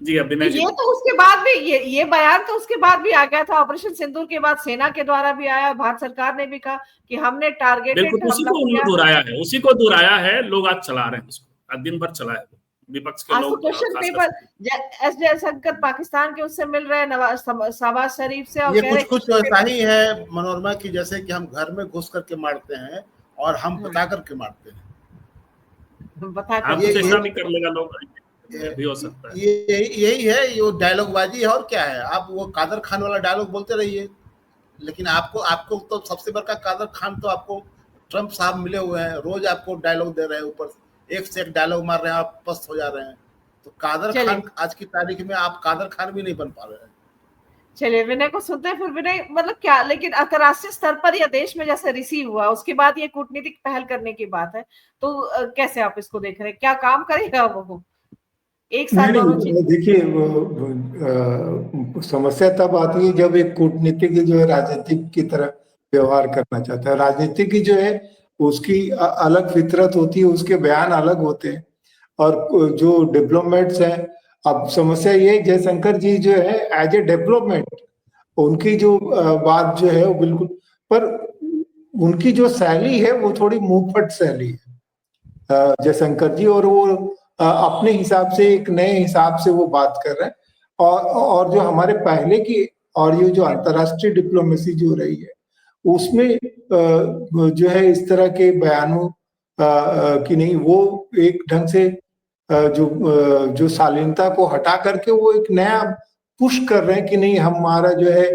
जी अभिनय जी। ये तो उसके बाद भी ये बयान तो उसके बाद भी आ गया था। ऑपरेशन सिंदूर के बाद सेना के द्वारा भी आया, भारत सरकार ने भी कहा कि हमने टारगेटेड बिल्कुल उसी को दोहराया है। लोग आज चला रहे हैं उसको, आज दिन भर चला है विपक्ष के लोग। Question paper S Jaishankar Pakistan के उससे मिल रहे हैं, शहबाज शरीफ से, और ये कुछ ऐसा ही है मनोरमा की, जैसे कि हम घर में घुस करके मारते हैं और हम बता करके मारते हैं। ऐसा भी कर लेगा लोग, भी हो सकता है। यही है, ये डायलॉगबाजी है और क्या है। आप वो कादर खान वाला डायलॉग बोलते रहिए, लेकिन आपको तो सबसे बड़का कादर खान तो आपको ट्रम्प साहब मिले हुए हैं, रोज आपको डायलॉग दे रहे हैं, ऊपर एक से एक डायलॉग मार रहे हैं, आप पस्त हो जा रहे हैं। तो कादर खान आज की तारीख में आप कादर खान भी नहीं बन पा रहे हैं। चलिए विनय को सुनते हैं फिर। विनय, मतलब क्या, लेकिन अंतरराष्ट्रीय स्तर पर या देश में जैसे रिसीव हुआ उसके बाद ये कूटनीतिक पहल करने की बात है, तो कैसे आप इसको देख रहे हैं? क्या काम करेगा वो एक साथ दोनों चीज? देखिए, समस्या तब आती है जब एक कूटनीतिक जो है राजनीतिक की तरह व्यवहार करना चाहता है। राजनीतिक जो है उसकी अलग फितरत होती है, उसके बयान अलग होते हैं, और जो डिप्लोमेट्स हैं, अब समस्या ये, जयशंकर जी जो है एज ए डेवलपमेंट उनकी जो बात जो है वो बिल्कुल, पर उनकी जो शैली है वो थोड़ी मुंहफट शैली है जयशंकर जी, और वो अपने हिसाब से एक नए हिसाब से वो बात कर रहे हैं। और जो हमारे पहले की और ये जो अंतर्राष्ट्रीय डिप्लोमेसी जो रही है उसमें जो है इस तरह के बयानों की नहीं, वो एक ढंग से जो शालीनता को हटा करके वो एक नया पुश कर रहे हैं कि नहीं, हमारा जो है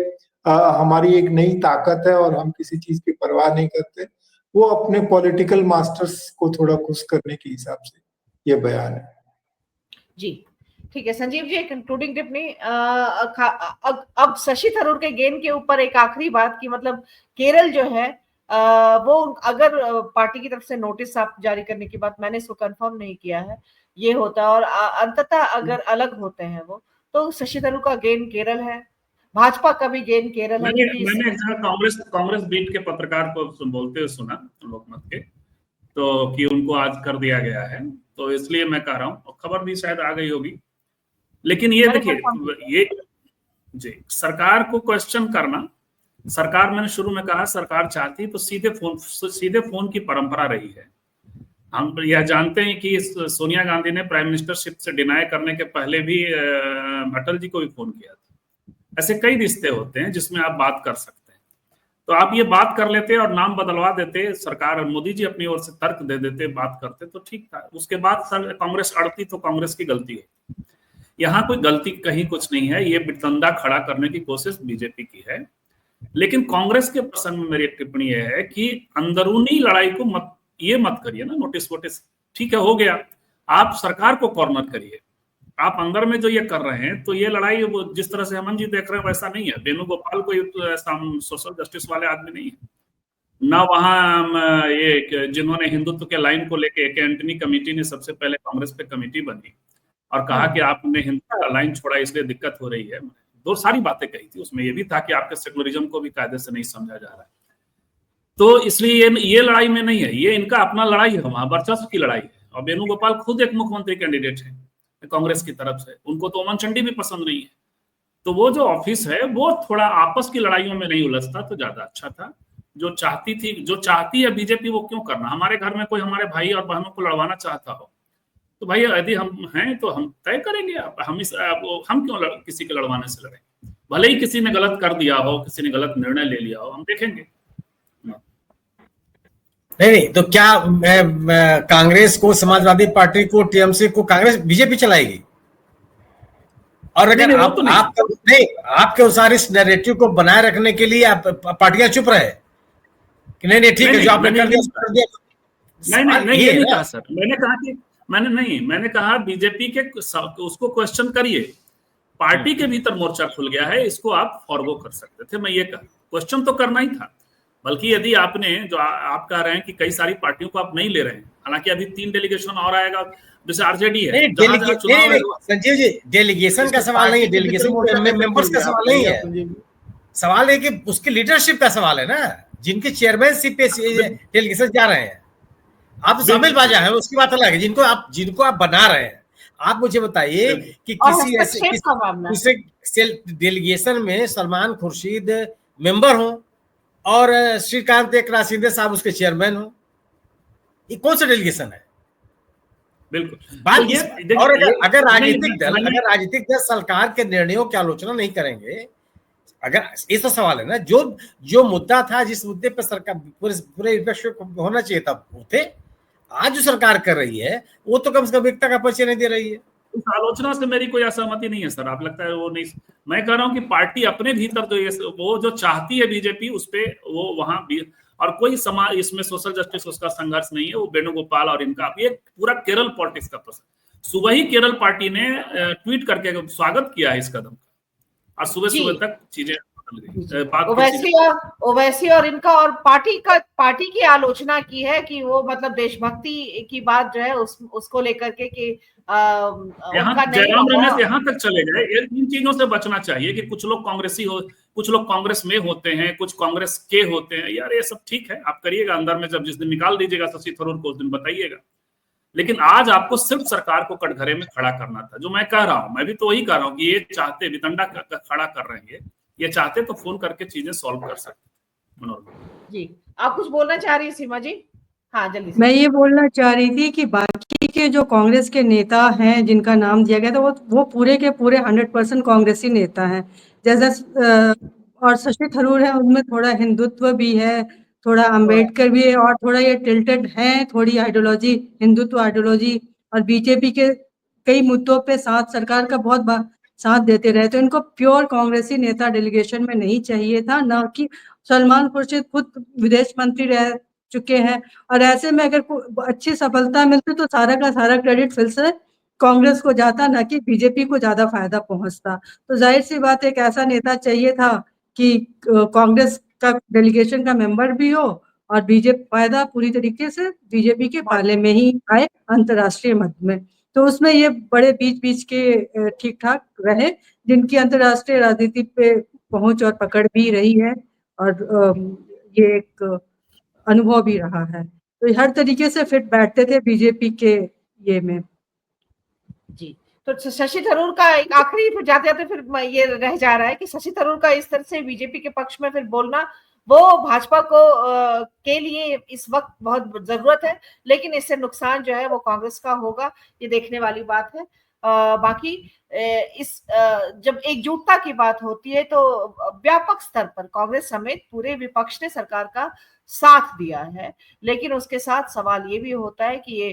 हमारी एक नई ताकत है और हम किसी चीज की परवाह नहीं करते। वो अपने पॉलिटिकल मास्टर्स को थोड़ा खुश करने के हिसाब से ये बयान है। जी ठीक है संजीव जी, एक कंक्लूडिंग टिप्पणी। अब शशि थरूर के गेन के ऊपर एक आखिरी बात की, मतलब केरल जो है वो अगर पार्टी की तरफ से नोटिस आप जारी करने की बात, मैंने इसको कंफर्म नहीं किया है, ये होता और अंततः अगर अलग होते हैं वो, तो शशि थरूर का गेन केरल है, भाजपा का भी गेन केरल है। मैंने कांग्रेस बीट के पत्रकार को बोलते हुए सुना लोकमत के, तो कि उनको आज कर दिया गया है, तो इसलिए मैं कह रहा हूँ, खबर भी शायद आ गई होगी। लेकिन ये देखिए, ये जी सरकार को क्वेश्चन करना, सरकार, मैंने शुरू में कहा सरकार चाहती तो सीधे फोन की परंपरा रही है। हम यह जानते हैं कि सोनिया गांधी ने प्राइम मिनिस्टरशिप से डिनाई करने के पहले भी अटल जी को भी फोन किया था। ऐसे कई रिश्ते होते हैं जिसमें आप बात कर सकते हैं, तो आप ये बात कर लेते और नाम बदलवा देते, सरकार और मोदी जी अपनी ओर से तर्क दे देते, बात करते तो ठीक था। उसके बाद कांग्रेस अड़ती तो कांग्रेस की गलती है। यहाँ कोई गलती कहीं कुछ नहीं है, ये बिटंदा खड़ा करने की कोशिश बीजेपी की है। लेकिन कांग्रेस के प्रसंग में मेरी टिप्पणी यह है कि अंदरूनी लड़ाई को मत करिए ना, नोटिस वोटिस ठीक है हो गया, आप सरकार को कॉर्नर करिए। आप अंदर में जो ये कर रहे हैं, तो ये लड़ाई वो जिस तरह से हेमंत जी देख रहे हैं वैसा नहीं है। वेणुगोपाल कोई सोशल जस्टिस वाले आदमी नहीं है ना, वहां ये जिन्होंने हिंदुत्व के लाइन को लेके, एक एंटनी कमेटी ने सबसे पहले कांग्रेस पे कमेटी बनी और कहा कि आपने हिंदू का लाइन छोड़ा इसलिए दिक्कत हो रही है, दो सारी बातें कही थी। उसमें ये भी था कि आपके सेकुलरिज्म को भी कायदे से नहीं समझा जा रहा है, तो इसलिए ये लड़ाई में नहीं है, ये इनका अपना लड़ाई है, वहां वर्चस्व की लड़ाई है। और वेणुगोपाल खुद एक मुख्यमंत्री कैंडिडेट है कांग्रेस की तरफ से, उनको तो अमन चंडी भी पसंद नहीं है। तो वो जो ऑफिस है वो थोड़ा आपस की लड़ाइयों में नहीं उलझता तो ज्यादा अच्छा था। जो चाहती है बीजेपी वो क्यों करना। हमारे घर में कोई हमारे भाई और बहनों को लड़वाना चाहता हो तो भाई यदि हम हैं तो हम तय करेंगे, हम क्यों किसी के लड़वाने से लड़ें। भले ही किसी ने गलत कर दिया हो, किसी ने गलत निर्णय ले लिया हो, हम देखेंगे। नहीं तो क्या कांग्रेस को, समाजवादी पार्टी को, टीएमसी को कांग्रेस बीजेपी चलाएगी? और अगर आपके अनुसार इस नैरेटिव को बनाए रखने के लिए आप पार्टियां चुप रहे कि नहीं ठीक है जो आपने कर दिया? नहीं ये नहीं कहा सर, मैंने कहा बीजेपी के उसको क्वेश्चन करिए, पार्टी के भीतर मोर्चा खुल गया है, इसको आप फॉरगो कर सकते थे। मैं ये कहा क्वेश्चन तो करना ही था। बल्कि यदि आपने जो आप कह रहे हैं कि कई सारी पार्टियों को आप नहीं ले रहे हैं, हालांकि अभी 3 डेलीगेशन और आएगा, जैसे आरजेडी है। संजीव जी, डेलीगेशन का सवाल नहीं है, डेलीगेशन मेंबर्स का सवाल नहीं है, सवाल है कि उसकी लीडरशिप का सवाल है ना, जिनके चेयरमैनशिप पे डेलीगेशन जा रहे हैं। आप तो शामिल बाजा है, उसकी बात अलग है। जिनको आप बना रहे हैं, आप मुझे बताइए कि किसी ऐसे डेलीगेशन में सलमान खुर्शीद मेंबर हो और श्रीकांत एकनाथ शिंदे साहब उसके चेयरमैन हो, ये कौन सा डेलीगेशन है? बिल्कुल बात तो और अगर राजनीतिक दल सरकार के निर्णयों की आलोचना नहीं करेंगे, अगर ऐसा सवाल है ना, जो मुद्दा था, जिस मुद्दे पर सरकार पूरे विपक्ष को होना चाहिए था वो थे, आज जो सरकार कर रही है वो तो कम से कम एकता का परिचय नहीं दे रही है। उस आलोचना से मेरी कोई असहमति नहीं है सर, आप लगता है वो नहीं। मैं कह रहा हूं कि पार्टी अपने भीतर तो वो जो चाहती है बीजेपी उस पे वो वहां भी, और कोई समाज इसमें सोशल जस्टिस उसका संघर्ष नहीं है। वो वेणुगोपाल और इनका ये पूरा केरल पॉलिटिक्स का प्रश्न। सुबह ही केरल पार्टी ने ट्वीट करके स्वागत किया है इस कदम का, और सुबह तक चीजें ओवैसी और इनका और पार्टी की आलोचना की है कि वो मतलब देशभक्ति की बात जो है उसको लेकर के कि जयराम रमेश यहाँ तक चले गए। इन चीजों से बचना चाहिए कि कुछ लोग कांग्रेसी हो, कुछ लोग कांग्रेस में होते हैं, कुछ कांग्रेस के होते हैं। यार ये सब ठीक है, आप करिएगा अंदर में, जब जिस दिन निकाल दीजिएगा शशि थरूर को उस दिन बताइएगा। लेकिन आज आपको सिर्फ सरकार को कटघरे में खड़ा करना था। जो मैं कह रहा हूँ, मैं भी तो वही कह रहा हूँ कि ये चाहते वितंडा खड़ा कर रहे हैं, ये चाहते तो फोन करके चीजें सॉल्व कर सकते। जी आप कुछ बोलना चाह रही है सीमा जी? हाँ, जल्दी से। मैं ये बोलना चाह रही थी कि बाकी के जो कांग्रेस के नेता हैं जिनका नाम दिया गया था वो पूरे के पूरे 100% कांग्रेसी नेता हैं। जैसा और शशि थरूर है, उनमें थोड़ा हिंदुत्व भी है, थोड़ा अंबेडकर भी है, और थोड़ा ये टिल्टेड है, थोड़ी आइडियोलॉजी, हिंदुत्व आइडियोलॉजी और बीजेपी के कई मुद्दों पे साथ सरकार का बहुत साथ देते रहे। तो इनको प्योर कांग्रेसी नेता डेलीगेशन में नहीं चाहिए था, ना कि सलमान खुर्शीद खुद विदेश मंत्री रह चुके हैं, और ऐसे में अगर अच्छी सफलता मिलती तो सारा का सारा क्रेडिट फिर से कांग्रेस को जाता, ना कि बीजेपी को ज्यादा फायदा पहुंचता। तो जाहिर सी बात एक ऐसा नेता चाहिए था कि कांग्रेस का डेलीगेशन का मेंबर भी हो और बीजेपी फायदा पूरी तरीके से बीजेपी के पाले में ही आए अंतर्राष्ट्रीय मद में। तो उसमें ये बड़े बीच बीच के ठीक ठाक रहे, जिनकी अंतर्राष्ट्रीय राजनीति पे पहुंच और पकड़ भी रही है, और ये एक अनुभव भी रहा है। तो हर तरीके से फिट बैठते थे बीजेपी के ये में। जी, तो शशि थरूर का एक आखिरी, फिर जाते जाते फिर ये रह जा रहा है कि शशि थरूर का इस तरह से बीजेपी के पक्ष में फिर बोलना, वो भाजपा को के लिए इस वक्त बहुत जरूरत है, लेकिन इससे नुकसान जो है वो कांग्रेस का होगा, ये देखने वाली बात है। बाकी जब एकजुटता की बात होती है तो व्यापक स्तर पर कांग्रेस समेत पूरे विपक्ष ने सरकार का साथ दिया है, लेकिन उसके साथ सवाल ये भी होता है कि ये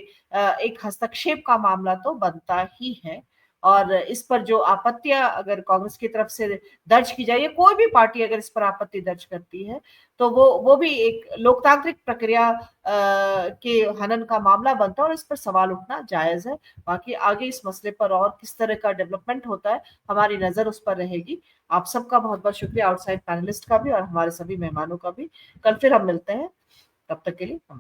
एक हस्तक्षेप का मामला तो बनता ही है, और इस पर जो आपत्तियां अगर कांग्रेस की तरफ से दर्ज की जाए, कोई भी पार्टी अगर इस पर आपत्ति दर्ज करती है तो वो भी एक लोकतांत्रिक प्रक्रिया के हनन का मामला बनता है, और इस पर सवाल उठना जायज है। बाकी आगे इस मसले पर और किस तरह का डेवलपमेंट होता है, हमारी नजर उस पर रहेगी। आप सबका बहुत बहुत शुक्रिया, आउटसाइड पैनलिस्ट का भी और हमारे सभी मेहमानों का भी। कल फिर हम मिलते हैं, तब तक के लिए नमस्कार।